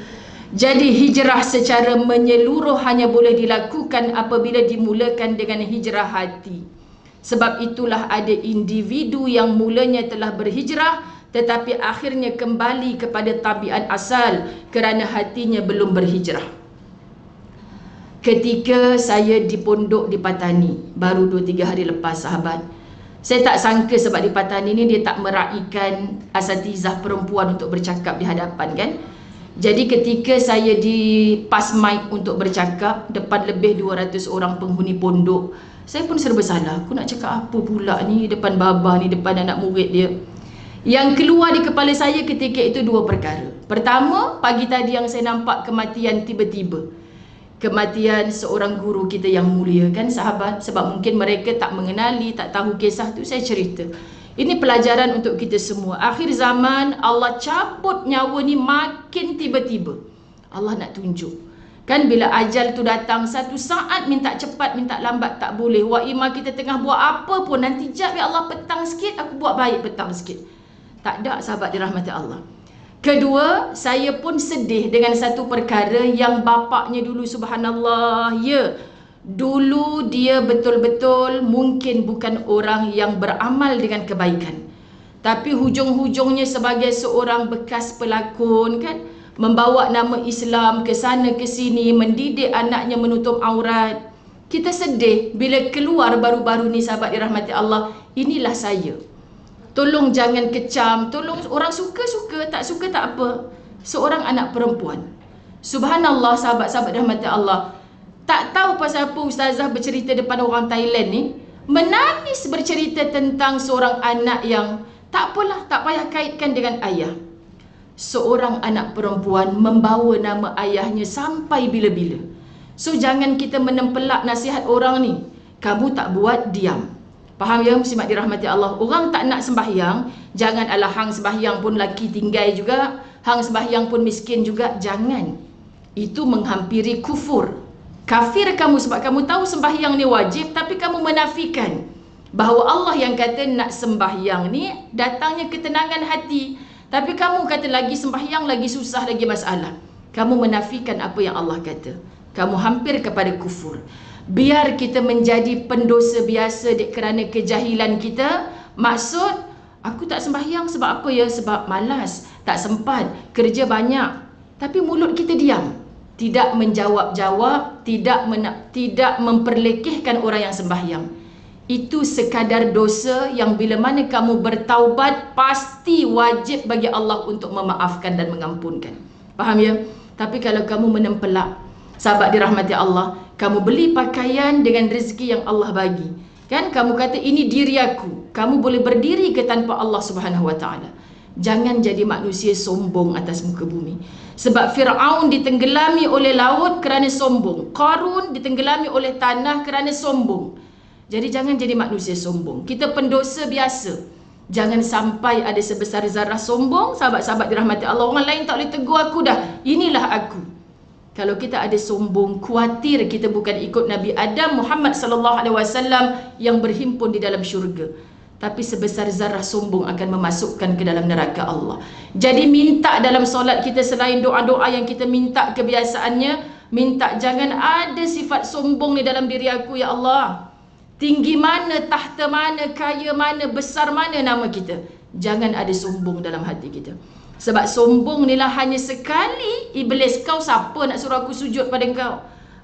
Jadi hijrah secara menyeluruh hanya boleh dilakukan apabila dimulakan dengan hijrah hati. Sebab itulah ada individu yang mulanya telah berhijrah tetapi akhirnya kembali kepada tabiat asal kerana hatinya belum berhijrah. Ketika saya di pondok di Patani baru 2-3 hari lepas, sahabat, saya tak sangka sebab di Patani ni dia tak meraihkan asatizah perempuan untuk bercakap di hadapan, kan. Jadi ketika saya di pas mic untuk bercakap depan lebih 200 orang penghuni pondok, saya pun serba salah. Aku nak cakap apa pula ni depan babah ni, depan anak murid dia. Yang keluar di kepala saya ketika itu 2 perkara. Pertama, pagi tadi yang saya nampak kematian tiba-tiba. Kematian seorang guru kita yang mulia, kan sahabat. Sebab mungkin mereka tak mengenali, tak tahu kisah tu, saya cerita. Ini pelajaran untuk kita semua. Akhir zaman Allah cabut nyawa ni makin tiba-tiba. Allah nak tunjuk. Kan bila ajal tu datang, satu saat minta cepat, minta lambat tak boleh. Wa ima kita tengah buat apa pun, nanti jap ya Allah petang sikit, aku buat baik petang sikit. Tak ada, sahabat dirahmati Allah. Kedua, saya pun sedih dengan satu perkara yang bapaknya dulu, subhanallah, ya, dulu dia betul-betul mungkin bukan orang yang beramal dengan kebaikan, tapi hujung-hujungnya sebagai seorang bekas pelakon, kan, membawa nama Islam ke sana ke sini, mendidik anaknya menutup aurat. Kita sedih bila keluar baru-baru ni, sahabat dirahmati Allah, inilah saya. Tolong jangan kecam, tolong, orang suka-suka, tak suka tak apa. Seorang anak perempuan, subhanallah, sahabat-sahabat dirahmati Allah, tak tahu pasal apa ustazah bercerita depan orang Thailand ni, menangis bercerita tentang seorang anak yang tak apalah, tak payah kaitkan dengan ayah. Seorang anak perempuan membawa nama ayahnya sampai bila-bila. So jangan kita menempelak nasihat orang ni. Kamu tak buat, diam. Faham ya, muslimat dirahmati Allah? Orang tak nak sembahyang, jangan ala hang sembahyang pun laki tinggai juga, hang sembahyang pun miskin juga, jangan. Itu menghampiri kufur. Kafir kamu sebab kamu tahu sembahyang ni wajib, tapi kamu menafikan bahawa Allah yang kata nak sembahyang ni datangnya ketenangan hati. Tapi kamu kata lagi sembahyang lagi susah, lagi masalah. Kamu menafikan apa yang Allah kata. Kamu hampir kepada kufur. Biar kita menjadi pendosa biasa kerana kejahilan kita. Maksud, aku tak sembahyang sebab apa ya? Sebab malas, tak sempat, kerja banyak. Tapi mulut kita diam, tidak menjawab-jawab, tidak memperlekehkan orang yang sembahyang. Itu sekadar dosa yang bila mana kamu bertaubat, pasti wajib bagi Allah untuk memaafkan dan mengampunkan. Faham ya? Tapi kalau kamu menempelak, sahabat dirahmati Allah, kamu beli pakaian dengan rezeki yang Allah bagi, kan, kamu kata ini diri aku. Kamu boleh berdiri ke tanpa Allah Subhanahu wa taala. Jangan jadi manusia sombong atas muka bumi. Sebab Firaun ditenggelami oleh laut kerana sombong. Qarun ditenggelami oleh tanah kerana sombong. Jadi jangan jadi manusia sombong. Kita pendosa biasa. Jangan sampai ada sebesar zarah sombong, sahabat-sahabat dirahmati Allah. Orang lain tak boleh tegur aku dah. Inilah aku. Kalau kita ada sombong, khawatir kita bukan ikut Nabi Adam Muhammad sallallahu alaihi wasallam yang berhimpun di dalam syurga. Tapi sebesar zarah sombong akan memasukkan ke dalam neraka Allah. Jadi minta dalam solat kita, selain doa-doa yang kita minta kebiasaannya, minta jangan ada sifat sombong di dalam diri aku ya Allah. Tinggi mana, tahta mana, kaya mana, besar mana nama kita, jangan ada sombong dalam hati kita. Sebab sombong ni lah hanya sekali. Iblis, kau siapa nak suruh aku sujud pada kau?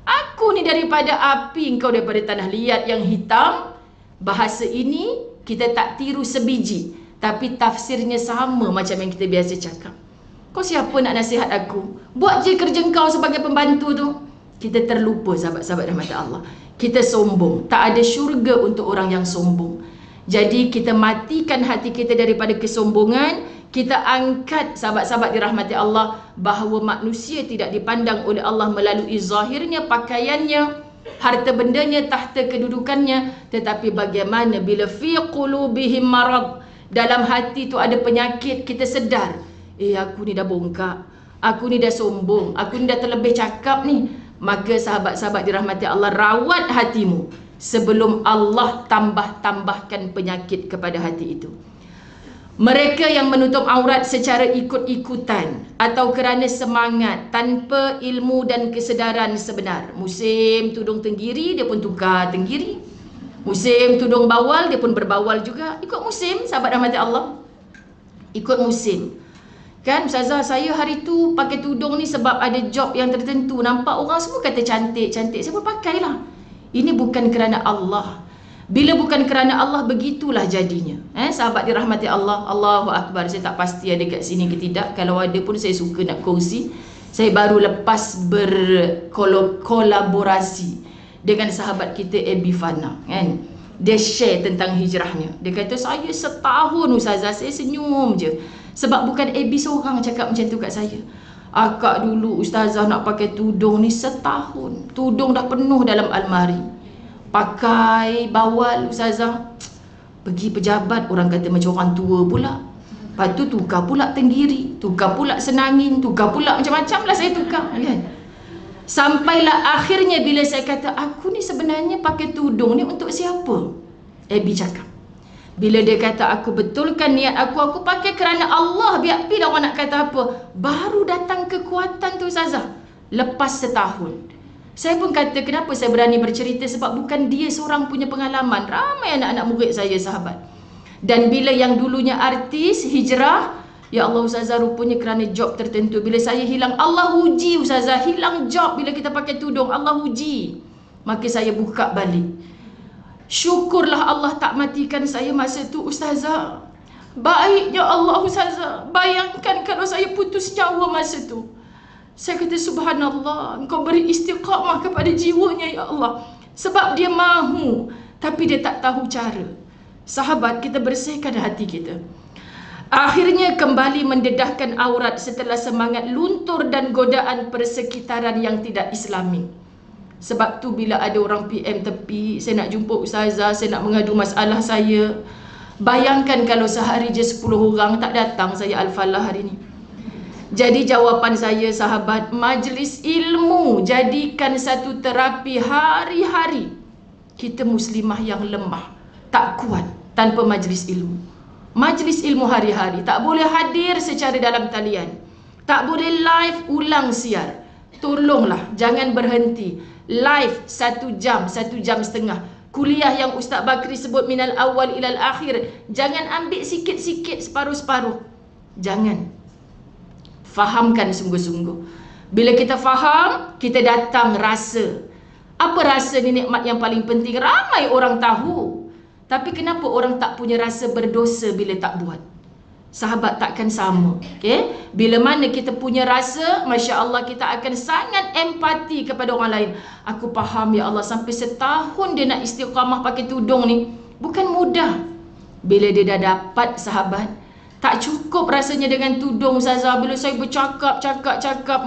Aku ni daripada api, kau daripada tanah liat yang hitam. Bahasa ini kita tak tiru sebiji, tapi tafsirnya sama macam yang kita biasa cakap. Kau siapa nak nasihat aku? Buat je kerja kau sebagai pembantu tu. Kita terlupa, sahabat-sahabat rahmat Allah. Kita sombong. Tak ada syurga untuk orang yang sombong. Jadi kita matikan hati kita daripada kesombongan. Kita angkat, sahabat-sahabat dirahmati Allah, bahawa manusia tidak dipandang oleh Allah melalui zahirnya, pakaiannya, harta bendanya, tahta kedudukannya, tetapi bagaimana bila fi qulubihim marad, dalam hati tu ada penyakit. Kita sedar, aku ni dah bongkak, aku ni dah sombong, aku ni dah terlebih cakap ni. Maka sahabat-sahabat dirahmati Allah, rawat hatimu sebelum Allah tambah-tambahkan penyakit kepada hati itu. Mereka yang menutup aurat secara ikut-ikutan atau kerana semangat tanpa ilmu dan kesedaran sebenar. Musim tudung tenggiri, dia pun tukar tenggiri. Musim tudung bawal, dia pun berbawal juga. Ikut musim, sahabat rahmati Allah. Ikut musim. Kan Ustazah, saya hari tu pakai tudung ni sebab ada job yang tertentu. Nampak orang semua kata cantik-cantik, saya pun pakailah. Ini bukan kerana Allah. Bila bukan kerana Allah, begitulah jadinya. Sahabat dirahmati Allah, Allahu Akbar. Saya tak pasti ada kat sini ke tidak. Kalau ada pun saya suka nak kongsi. Saya baru lepas berkolaborasi dengan sahabat kita Abi Fana, kan? Dia share tentang hijrahnya. Dia kata, saya setahun Ustazah, saya senyum je. Sebab bukan Abi seorang cakap macam tu kat saya. Akak dulu Ustazah nak pakai tudung ni setahun. Tudung dah penuh dalam almari. Pakai bawal Ustazah. Pergi pejabat, orang kata macam orang tua pula. Lepas tu tukar pula tenggiri, tukar pula senangin, tukar pula macam-macam lah saya tukar, kan? Sampailah akhirnya bila saya kata, aku ni sebenarnya pakai tudung ni untuk siapa? Abi cakap, bila dia kata aku betulkan niat aku pakai kerana Allah, biar pi dah orang nak kata apa. Baru datang kekuatan tu Ustazah lepas setahun. Saya pun kata, kenapa saya berani bercerita? Sebab bukan dia seorang punya pengalaman, ramai anak-anak murid saya sahabat. Dan bila yang dulunya artis hijrah, ya Allah Ustazah, rupanya kerana job tertentu. Bila saya hilang, Allah uji Ustazah, hilang job bila kita pakai tudung, Allah uji. Maka saya buka balik. Syukurlah Allah tak matikan saya masa tu Ustazah. Baiknya Allah Ustazah. Bayangkan kalau saya putus nyawa masa tu. Saya kata, subhanallah, Engkau beri istiqamah kepada jiwanya ya Allah. Sebab dia mahu, tapi dia tak tahu cara. Sahabat, kita bersihkan hati kita. Akhirnya kembali mendedahkan aurat setelah semangat luntur dan godaan persekitaran yang tidak Islami. Sebab tu bila ada orang PM tepi, saya nak jumpa Ustazah, saya nak mengadu masalah saya. Bayangkan kalau sehari je 10 orang tak datang saya Al-Falah hari ni. Jadi jawapan saya sahabat, majlis ilmu jadikan satu terapi hari-hari. Kita muslimah yang lemah, tak kuat tanpa majlis ilmu. Majlis ilmu hari-hari, tak boleh hadir secara dalam talian, tak boleh live ulang siar. Tolonglah jangan berhenti. Live 1 jam, 1 jam setengah. Kuliah yang Ustaz Bakri sebut minal awal ilal akhir, jangan ambil sikit-sikit, separuh-separuh. Jangan. Fahamkan sungguh-sungguh. Bila kita faham, kita datang rasa. Apa rasa ni nikmat yang paling penting? Ramai orang tahu. Tapi kenapa orang tak punya rasa berdosa bila tak buat? Sahabat, takkan sama. Okay? Bila mana kita punya rasa, Masya Allah, kita akan sangat empati kepada orang lain. Aku faham ya Allah, sampai setahun dia nak istiqamah pakai tudung ni, bukan mudah. Bila dia dah dapat sahabat, tak cukup rasanya dengan tudung Ustazah. Bila saya bercakap,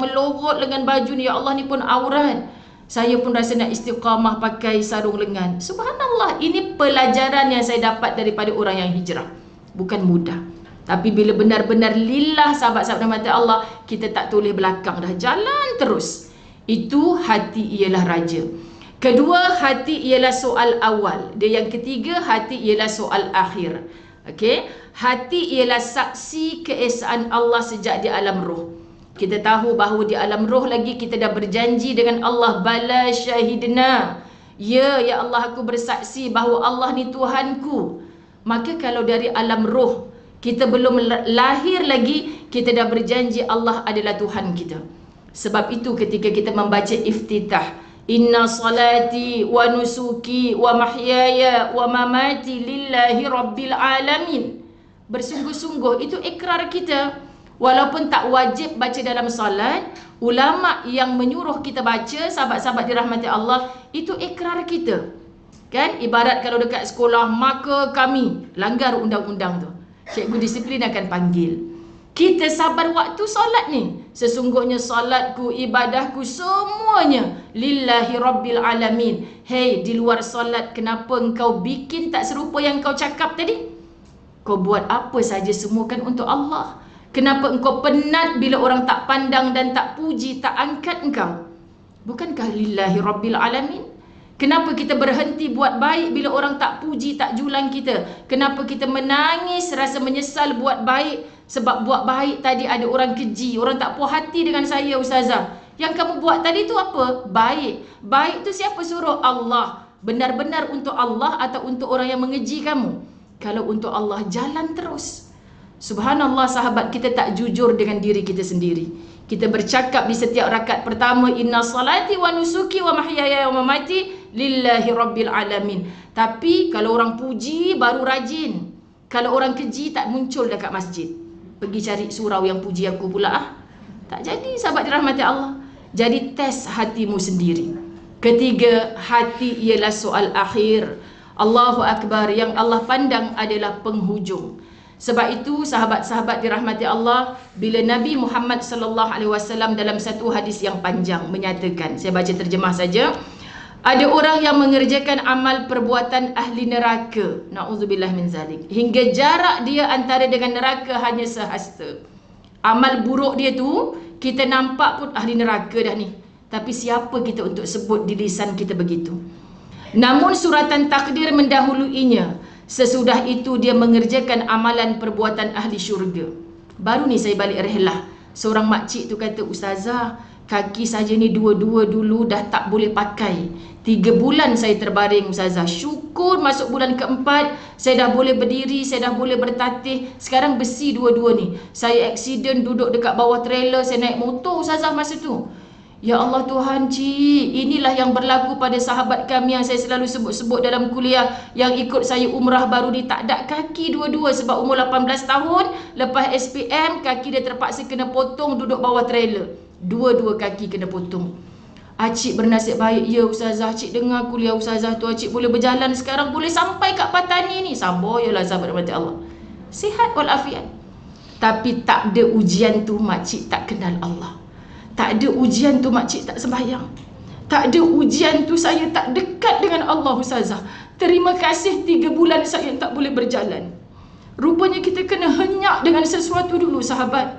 melorot dengan baju ni, ya Allah, ni pun aurat. Saya pun rasa nak istiqamah pakai sarung lengan. Subhanallah, ini pelajaran yang saya dapat daripada orang yang hijrah. Bukan mudah. Tapi bila benar-benar lillah sahabat-sahabat mata Allah, kita tak toleh belakang dah, jalan terus. Itu hati ialah raja. Kedua, hati ialah soal awal. Dia yang ketiga, hati ialah soal akhir. Okey, hati ialah saksi keesaan Allah sejak di alam roh. Kita tahu bahawa di alam roh lagi kita dah berjanji dengan Allah, bala syahidna. Ya Allah, aku bersaksi bahawa Allah ni Tuhanku. Maka kalau dari alam roh kita belum lahir lagi, kita dah berjanji Allah adalah Tuhan kita. Sebab itu ketika kita membaca iftitah, inna salati wa nusuki wa mahyaya wa mamati lillahi rabbil alamin. Bersungguh-sungguh, itu ikrar kita. Walaupun tak wajib baca dalam salat, ulama yang menyuruh kita baca, sahabat-sahabat dirahmati Allah, itu ikrar kita. Kan? Ibarat kalau dekat sekolah, maka kami langgar undang-undang tu, cikgu disiplin akan panggil. Kita sabar waktu solat ni. Sesungguhnya solatku, ibadahku, semuanya lillahi rabbil alamin. Hei, di luar solat, kenapa engkau bikin tak serupa yang kau cakap tadi? Kau buat apa saja semua kan untuk Allah. Kenapa engkau penat bila orang tak pandang dan tak puji, tak angkat engkau? Bukankah lillahi rabbil alamin? Kenapa kita berhenti buat baik bila orang tak puji, tak julang kita? Kenapa kita menangis, rasa menyesal buat baik? Sebab buat baik tadi ada orang keji, orang tak puas hati dengan saya, ustazah. Yang kamu buat tadi tu apa? Baik. Baik tu siapa suruh? Allah. Benar-benar untuk Allah atau untuk orang yang mengeji kamu? Kalau untuk Allah, jalan terus. Subhanallah, sahabat, kita tak jujur dengan diri kita sendiri. Kita bercakap di setiap rakaat pertama, inna salati wa nusuki wa mahyaya wa mamati lillahi rabbil alamin. Tapi kalau orang puji baru rajin. Kalau orang keji tak muncul dekat masjid. Pergi cari surau yang puji aku pula ah. Tak jadi, sahabat dirahmati Allah. Jadi tes hatimu sendiri. Ketiga, hati ialah soal akhir. Allahu Akbar, yang Allah pandang adalah penghujung. Sebab itu sahabat-sahabat dirahmati Allah, bila Nabi Muhammad sallallahu alaihi wasallam dalam satu hadis yang panjang menyatakan, saya baca terjemah saja, ada orang yang mengerjakan amal perbuatan ahli neraka, naudzubillah min zalik, hingga jarak dia antara dengan neraka hanya sehasta. Amal buruk dia tu kita nampak pun ahli neraka dah ni, tapi siapa kita untuk sebut di lisan kita begitu? Namun suratan takdir mendahuluinya. Sesudah itu dia mengerjakan amalan perbuatan ahli syurga. Baru ni saya balik rehlah, seorang makcik tu kata, ustazah, kaki saja ni dua-dua dulu dah tak boleh pakai. 3 bulan saya terbaring ustazah. Syukur masuk bulan keempat saya dah boleh berdiri, saya dah boleh bertatih. Sekarang besi dua-dua ni. Saya aksiden duduk dekat bawah trailer, saya naik motor ustazah masa tu. Ya Allah Tuhan, cik, inilah yang berlaku pada sahabat kami yang saya selalu sebut-sebut dalam kuliah, yang ikut saya umrah baru ni, tak ada kaki dua-dua sebab umur 18 tahun. Lepas SPM, kaki dia terpaksa kena potong duduk bawah trailer. Dua-dua kaki kena potong. Acik bernasib baik, ya ustazah, cik dengar kuliah ustazah tu, acik boleh berjalan sekarang, boleh sampai kat Patani ni. Sabar ya lah sahabat rahmat Allah. Sihat walafiat. Tapi tak ada ujian tu makcik tak kenal Allah. Tak ada ujian tu makcik tak sembahyang. Tak ada ujian tu saya tak dekat dengan Allah ustazah. Terima kasih 3 bulan saya tak boleh berjalan. Rupanya kita kena henyak dengan sesuatu dulu sahabat.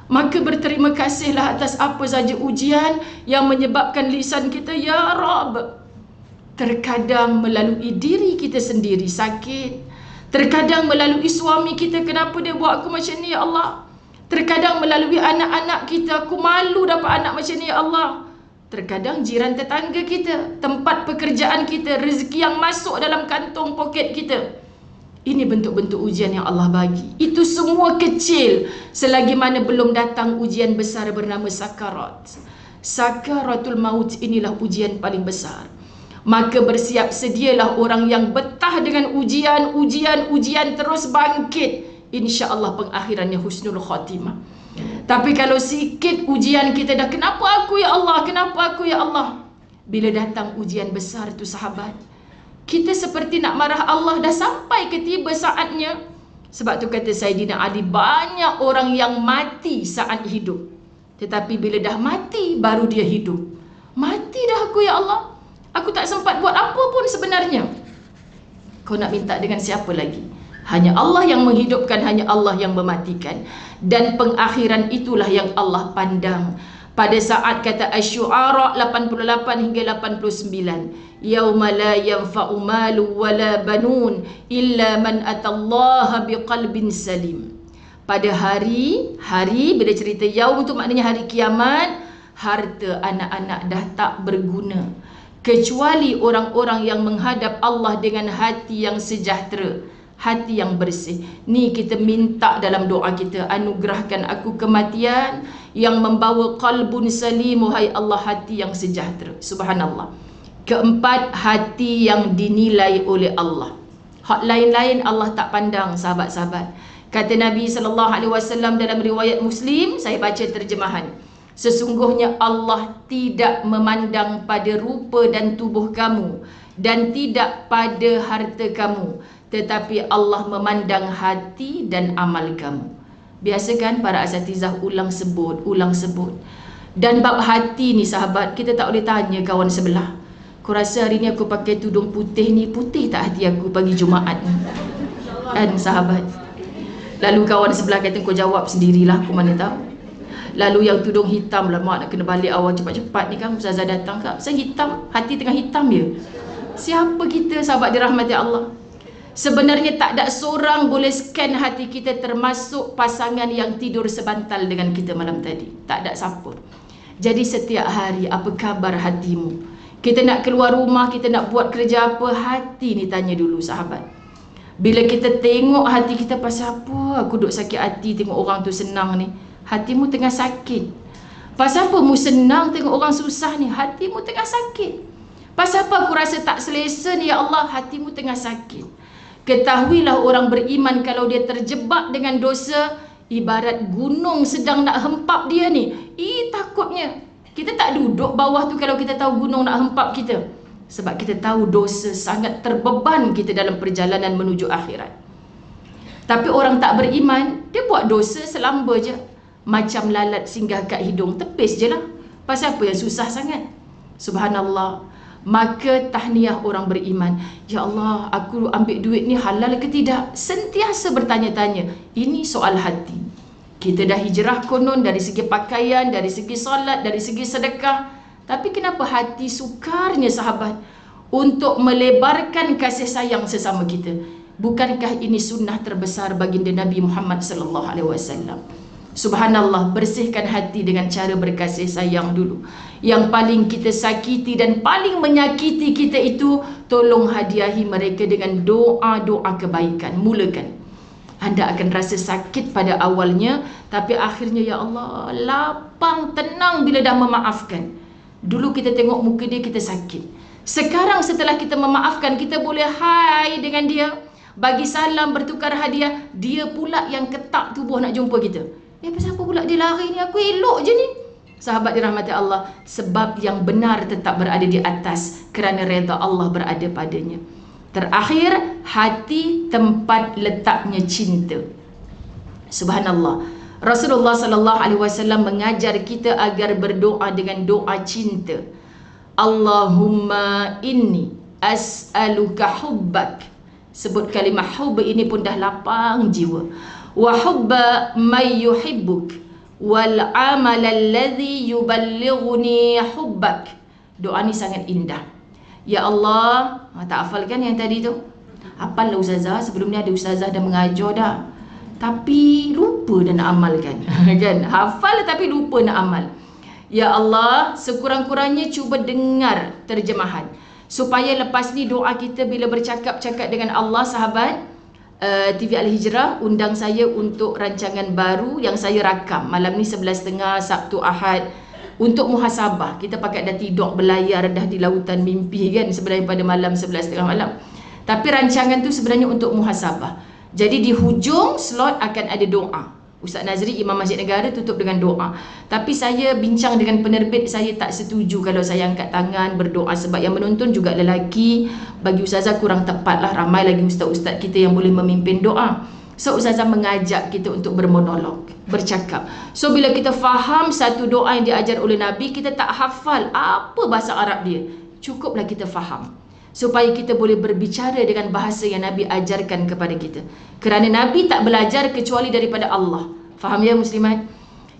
Maka berterima kasihlah atas apa saja ujian yang menyebabkan lisan kita, ya Rabb. Terkadang melalui diri kita sendiri sakit. Terkadang melalui suami kita, kenapa dia buat aku macam ni ya Allah. Terkadang melalui anak-anak kita, aku malu dapat anak macam ni ya Allah. Terkadang jiran tetangga kita, tempat pekerjaan kita, rezeki yang masuk dalam kantong poket kita. Ini bentuk-bentuk ujian yang Allah bagi. Itu semua kecil selagi mana belum datang ujian besar bernama sakarat. Sakaratul maut, inilah ujian paling besar. Maka bersiap sedialah orang yang betah dengan ujian terus bangkit. InsyaAllah pengakhirannya husnul khatimah. Tapi kalau sikit ujian kita dah, kenapa aku ya Allah, kenapa aku ya Allah. Bila datang ujian besar tu sahabat, kita seperti nak marah Allah, dah sampai ke tiba saatnya. Sebab tu kata Sayyidina Ali, banyak orang yang mati saat hidup, tetapi bila dah mati baru dia hidup. Mati dah aku ya Allah, aku tak sempat buat apa pun sebenarnya. Kau nak minta dengan siapa lagi? Hanya Allah yang menghidupkan, hanya Allah yang mematikan. Dan pengakhiran itulah yang Allah pandang. Pada saat kata Asy-Syu'ara 88 hingga 89, yauma la yanfa'u malu wala banun illa man atallaha biqalbin salim. Pada hari bila cerita yaum tu maknanya hari kiamat, harta anak-anak dah tak berguna kecuali orang-orang yang menghadap Allah dengan hati yang sejahtera, hati yang bersih. Ni kita minta dalam doa kita, anugerahkan aku kematian yang membawa qalbun salim, wahai Allah, hati yang sejahtera. Subhanallah. Keempat, hati yang dinilai oleh Allah. Hak lain-lain Allah tak pandang sahabat-sahabat. Kata Nabi SAW dalam riwayat Muslim, saya baca terjemahan, sesungguhnya Allah tidak memandang pada rupa dan tubuh kamu dan tidak pada harta kamu, tetapi Allah memandang hati dan amal kamu. Biasa kan para asatizah ulang sebut. Dan bab hati ni sahabat, kita tak boleh tanya kawan sebelah, kau rasa hari ni aku pakai tudung putih ni, putih tak hati aku pagi Jumaat ni? Kan sahabat? Lalu kawan sebelah kata, kau jawab sendirilah, aku mana tahu. Lalu yang tudung hitam lah, mak nak kena balik awal cepat-cepat ni kan, ustazah datang kak, saya hitam, hati tengah hitam ya. Siapa kita sahabat dirahmati Allah? Sebenarnya tak ada seorang boleh scan hati kita, termasuk pasangan yang tidur sebantal dengan kita malam tadi. Tak ada siapa. Jadi setiap hari, apa khabar hatimu? Kita nak keluar rumah, kita nak buat kerja apa, hati ni tanya dulu sahabat. Bila kita tengok hati kita, pasal apa aku duk sakit hati tengok orang tu senang ni? Hatimu tengah sakit. Pasal apa mu senang tengok orang susah ni? Hatimu tengah sakit. Pasal apa aku rasa tak selesa ni ya Allah? Hatimu tengah sakit. Ketahuilah orang beriman kalau dia terjebak dengan dosa, ibarat gunung sedang nak hempap dia ni. Takutnya. Kita tak duduk bawah tu kalau kita tahu gunung nak hempap kita. Sebab kita tahu dosa sangat terbeban kita dalam perjalanan menuju akhirat. Tapi orang tak beriman, dia buat dosa selamba je. Macam lalat singgah kat hidung, tepis je lah. Pasal apa yang susah sangat? Subhanallah. Maka tahniah orang beriman. Ya Allah, aku ambil duit ni halal ke tidak? Sentiasa bertanya-tanya. Ini soal hati. Kita dah hijrah konon dari segi pakaian, dari segi solat, dari segi sedekah. Tapi kenapa hati sukarnya sahabat untuk melebarkan kasih sayang sesama kita? Bukankah ini sunnah terbesar baginda Nabi Muhammad sallallahu alaihi wasallam? Subhanallah, bersihkan hati dengan cara berkasih sayang dulu. Yang paling kita sakiti dan paling menyakiti kita itu, tolong hadiahi mereka dengan doa-doa kebaikan. Mulakan. Anda akan rasa sakit pada awalnya, tapi akhirnya ya Allah, lapang, tenang bila dah memaafkan. Dulu kita tengok muka dia, kita sakit. Sekarang setelah kita memaafkan, kita boleh hai dengan dia, bagi salam, bertukar hadiah. Dia pula yang ketak tubuh nak jumpa kita. Pasal apa pula dia lari ni? Aku elok je ni. Sahabat dirahmati Allah, sebab yang benar tetap berada di atas, kerana redha Allah berada padanya. Terakhir, hati tempat letaknya cinta. Subhanallah. Rasulullah sallallahu alaihi wasallam mengajar kita agar berdoa dengan doa cinta. Allahumma inni as'aluka hubbak. Sebut kalimah hubb ini pun dah lapang jiwa. Wa hubba may yuhibbuk wal amal alladhi yuballighuni hubbak. Doa ni sangat indah. Ya Allah, tak hafal kan yang tadi tu? Hafal lah ustazah, sebelum ni ada ustazah dah mengajar dah. Tapi lupa dah nak amalkan. Kan? Hafal tapi lupa nak amal. Ya Allah, sekurang-kurangnya cuba dengar terjemahan. Supaya lepas ni doa kita bila bercakap-cakap dengan Allah, sahabat, TV Al-Hijrah undang saya untuk rancangan baru yang saya rakam. Malam ni 11.30, Sabtu Ahad. Untuk muhasabah. Kita pakai dah tidur berlayar dah di lautan mimpi kan, sebenarnya pada malam 11.30 malam. Tapi rancangan tu sebenarnya untuk muhasabah. Jadi di hujung slot akan ada doa. Ustaz Nazri, Imam Masjid Negara, tutup dengan doa. Tapi saya bincang dengan penerbit, saya tak setuju kalau saya angkat tangan berdoa. Sebab yang menonton juga lelaki. Bagi ustazah kurang tepat lah. Ramai lagi ustaz-ustaz kita yang boleh memimpin doa. So ustazah mengajak kita untuk bermonolog, bercakap. So bila kita faham satu doa yang diajar oleh Nabi, kita tak hafal apa bahasa Arab dia, cukuplah kita faham, supaya kita boleh berbicara dengan bahasa yang Nabi ajarkan kepada kita. Kerana Nabi tak belajar kecuali daripada Allah. Faham ya muslimat?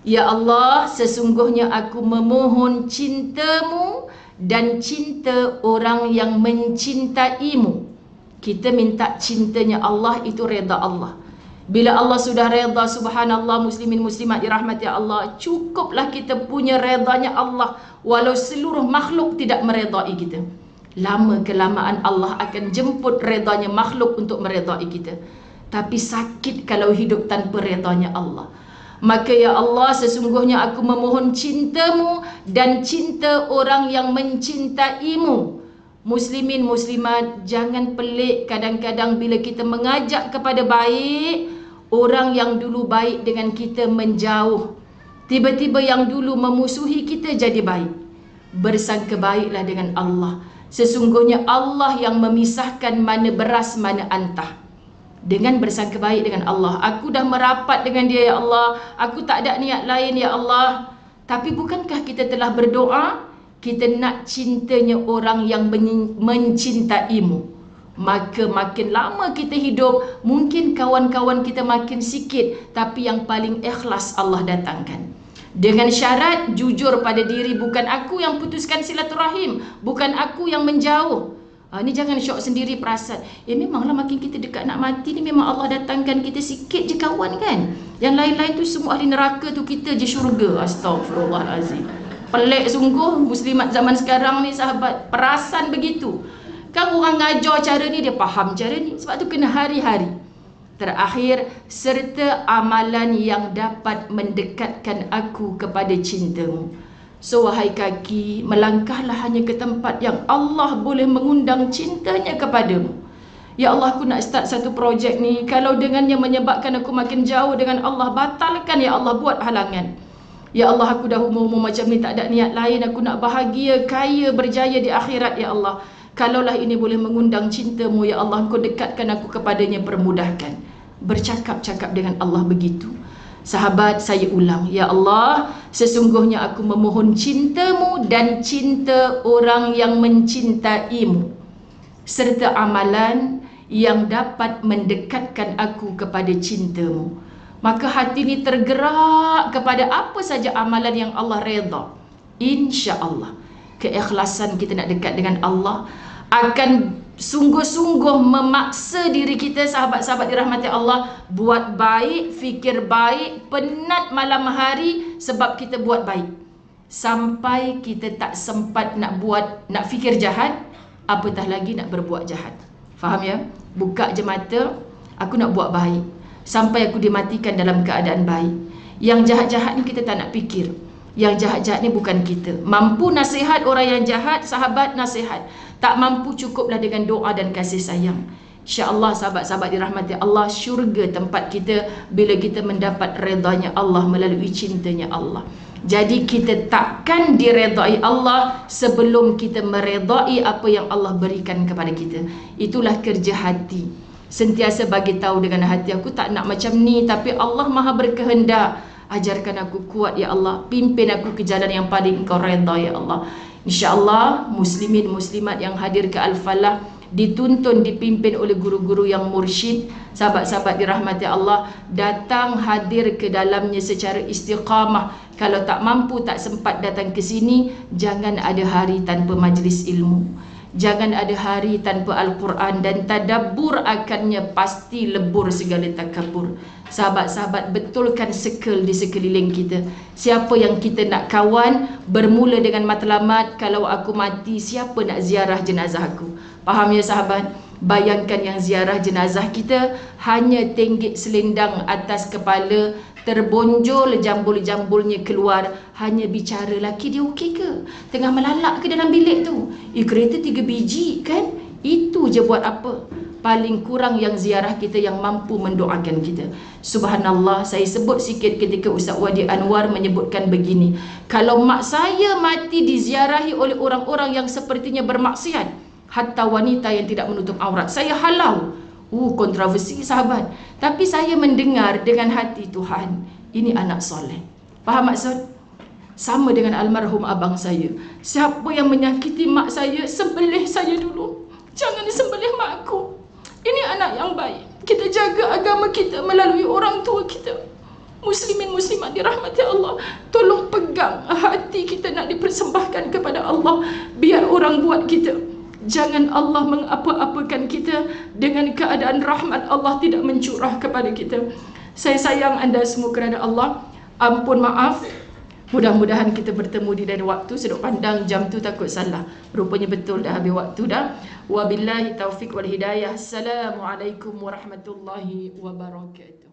Ya Allah, sesungguhnya aku memohon cintamu dan cinta orang yang mencintaimu. Kita minta cintanya Allah, itu reda Allah. Bila Allah sudah reda, subhanallah, muslimin muslimat dirahmati Allah, cukuplah kita punya redanya Allah, walau seluruh makhluk tidak meredai kita. Lama kelamaan Allah akan jemput redanya makhluk untuk meredai kita. Tapi sakit kalau hidup tanpa redanya Allah. Maka ya Allah, sesungguhnya aku memohon cintamu dan cinta orang yang mencintaimu. Muslimin muslimat, jangan pelik kadang-kadang bila kita mengajak kepada baik, orang yang dulu baik dengan kita menjauh. Tiba-tiba yang dulu memusuhi kita jadi baik. Bersangka baiklah dengan Allah. Sesungguhnya Allah yang memisahkan mana beras mana antah. Dengan bersangka baik dengan Allah, aku dah merapat dengan dia ya Allah, aku tak ada niat lain ya Allah. Tapi bukankah kita telah berdoa, kita nak cintanya orang yang mencintaimu? Maka makin lama kita hidup, mungkin kawan-kawan kita makin sikit, tapi yang paling ikhlas Allah datangkan. Dengan syarat jujur pada diri, bukan aku yang putuskan silaturahim, bukan aku yang menjauh. Ni jangan syok sendiri perasan. Memanglah makin kita dekat nak mati ni memang Allah datangkan kita sikit je kawan kan. Yang lain-lain tu semua ahli neraka tu, kita je syurga. Astagfirullahalazim. Pelik sungguh muslimat zaman sekarang ni sahabat, perasan begitu. Kan orang ngajar cara ni, dia faham cara ni. Sebab tu kena hari-hari. Terakhir, serta amalan yang dapat mendekatkan aku kepada cintamu. So wahai kaki, melangkahlah hanya ke tempat yang Allah boleh mengundang cintanya kepadamu. Ya Allah, aku nak start satu projek ni. Kalau dengannya menyebabkan aku makin jauh dengan Allah, batalkan ya Allah, buat halangan. Ya Allah, aku dah umur-umur macam ni, tak ada niat lain. Aku nak bahagia, kaya, berjaya di akhirat ya Allah. Kalaulah ini boleh mengundang cintamu ya Allah, Engkau dekatkan aku kepadanya, permudahkan. Bercakap-cakap dengan Allah begitu. Sahabat, saya ulang, ya Allah, sesungguhnya aku memohon cintamu dan cinta orang yang mencintaimu, serta amalan yang dapat mendekatkan aku kepada cintamu. Maka hati ini tergerak kepada apa saja amalan yang Allah redha. Insya Allah, keikhlasan kita nak dekat dengan Allah akan sungguh-sungguh memaksa diri kita, sahabat-sahabat dirahmati Allah, buat baik, fikir baik, penat malam hari sebab kita buat baik. Sampai kita tak sempat nak fikir jahat, apatah lagi nak berbuat jahat. Faham ya? Buka je mata, aku nak buat baik, sampai aku dimatikan dalam keadaan baik. Yang jahat-jahat ni kita tak nak fikir. Yang jahat-jahat ni bukan kita. Mampu nasihat orang yang jahat, sahabat, nasihat. Tak mampu, cukuplah dengan doa dan kasih sayang. InsyaAllah sahabat-sahabat dirahmati Allah, syurga tempat kita bila kita mendapat redanya Allah melalui cintanya Allah. Jadi kita takkan diredai Allah sebelum kita meredai apa yang Allah berikan kepada kita. Itulah kerja hati. Sentiasa bagi tahu dengan hati, aku tak nak macam ni, tapi Allah Maha berkehendak. Ajarkan aku kuat ya Allah, pimpin aku ke jalan yang paling Engkau redha ya Allah. InsyaAllah muslimin muslimat yang hadir ke Al-Falah dituntun, dipimpin oleh guru-guru yang mursyid. Sahabat-sahabat dirahmati Allah, datang hadir ke dalamnya secara istiqamah. Kalau tak mampu, tak sempat datang ke sini, jangan ada hari tanpa majlis ilmu. Jangan ada hari tanpa Al-Quran, dan tadabbur akannya pasti lebur segala takabur. Sahabat-sahabat, betulkan circle di sekeliling kita. Siapa yang kita nak kawan, bermula dengan matlamat, kalau aku mati, siapa nak ziarah jenazah aku? Faham ya sahabat? Bayangkan yang ziarah jenazah kita hanya tenggek selendang atas kepala, terbonjol jambul-jambulnya keluar, hanya bicara, laki dia okey ke? Tengah melalak ke dalam bilik tu? Kereta 3 biji kan? Itu je buat apa? Paling kurang yang ziarah kita yang mampu mendoakan kita. Subhanallah, saya sebut sikit ketika Ustaz Wadi Anwar menyebutkan begini, kalau mak saya mati diziarahi oleh orang-orang yang sepertinya bermaksiat, hatta wanita yang tidak menutup aurat, saya halau. Kontroversi sahabat. Tapi saya mendengar dengan hati, Tuhan, ini anak soleh. Faham maksud? Sama dengan almarhum abang saya. Siapa yang menyakiti mak saya, sembelih saya dulu. Jangan disembelih mak aku. Ini anak yang baik. Kita jaga agama kita melalui orang tua kita. Muslimin muslimat dirahmati Allah, tolong pegang hati kita nak dipersembahkan kepada Allah. Biar orang buat kita, jangan Allah mengapa-apakan kita dengan keadaan rahmat Allah tidak mencurah kepada kita. Saya sayang anda semua kerana Allah. Ampun maaf. Mudah-mudahan kita bertemu di lain waktu. Sudut pandang jam tu takut salah. Rupanya betul dah habis waktu dah. Wabillahi taufiq wal hidayah. Assalamualaikum warahmatullahi wabarakatuh.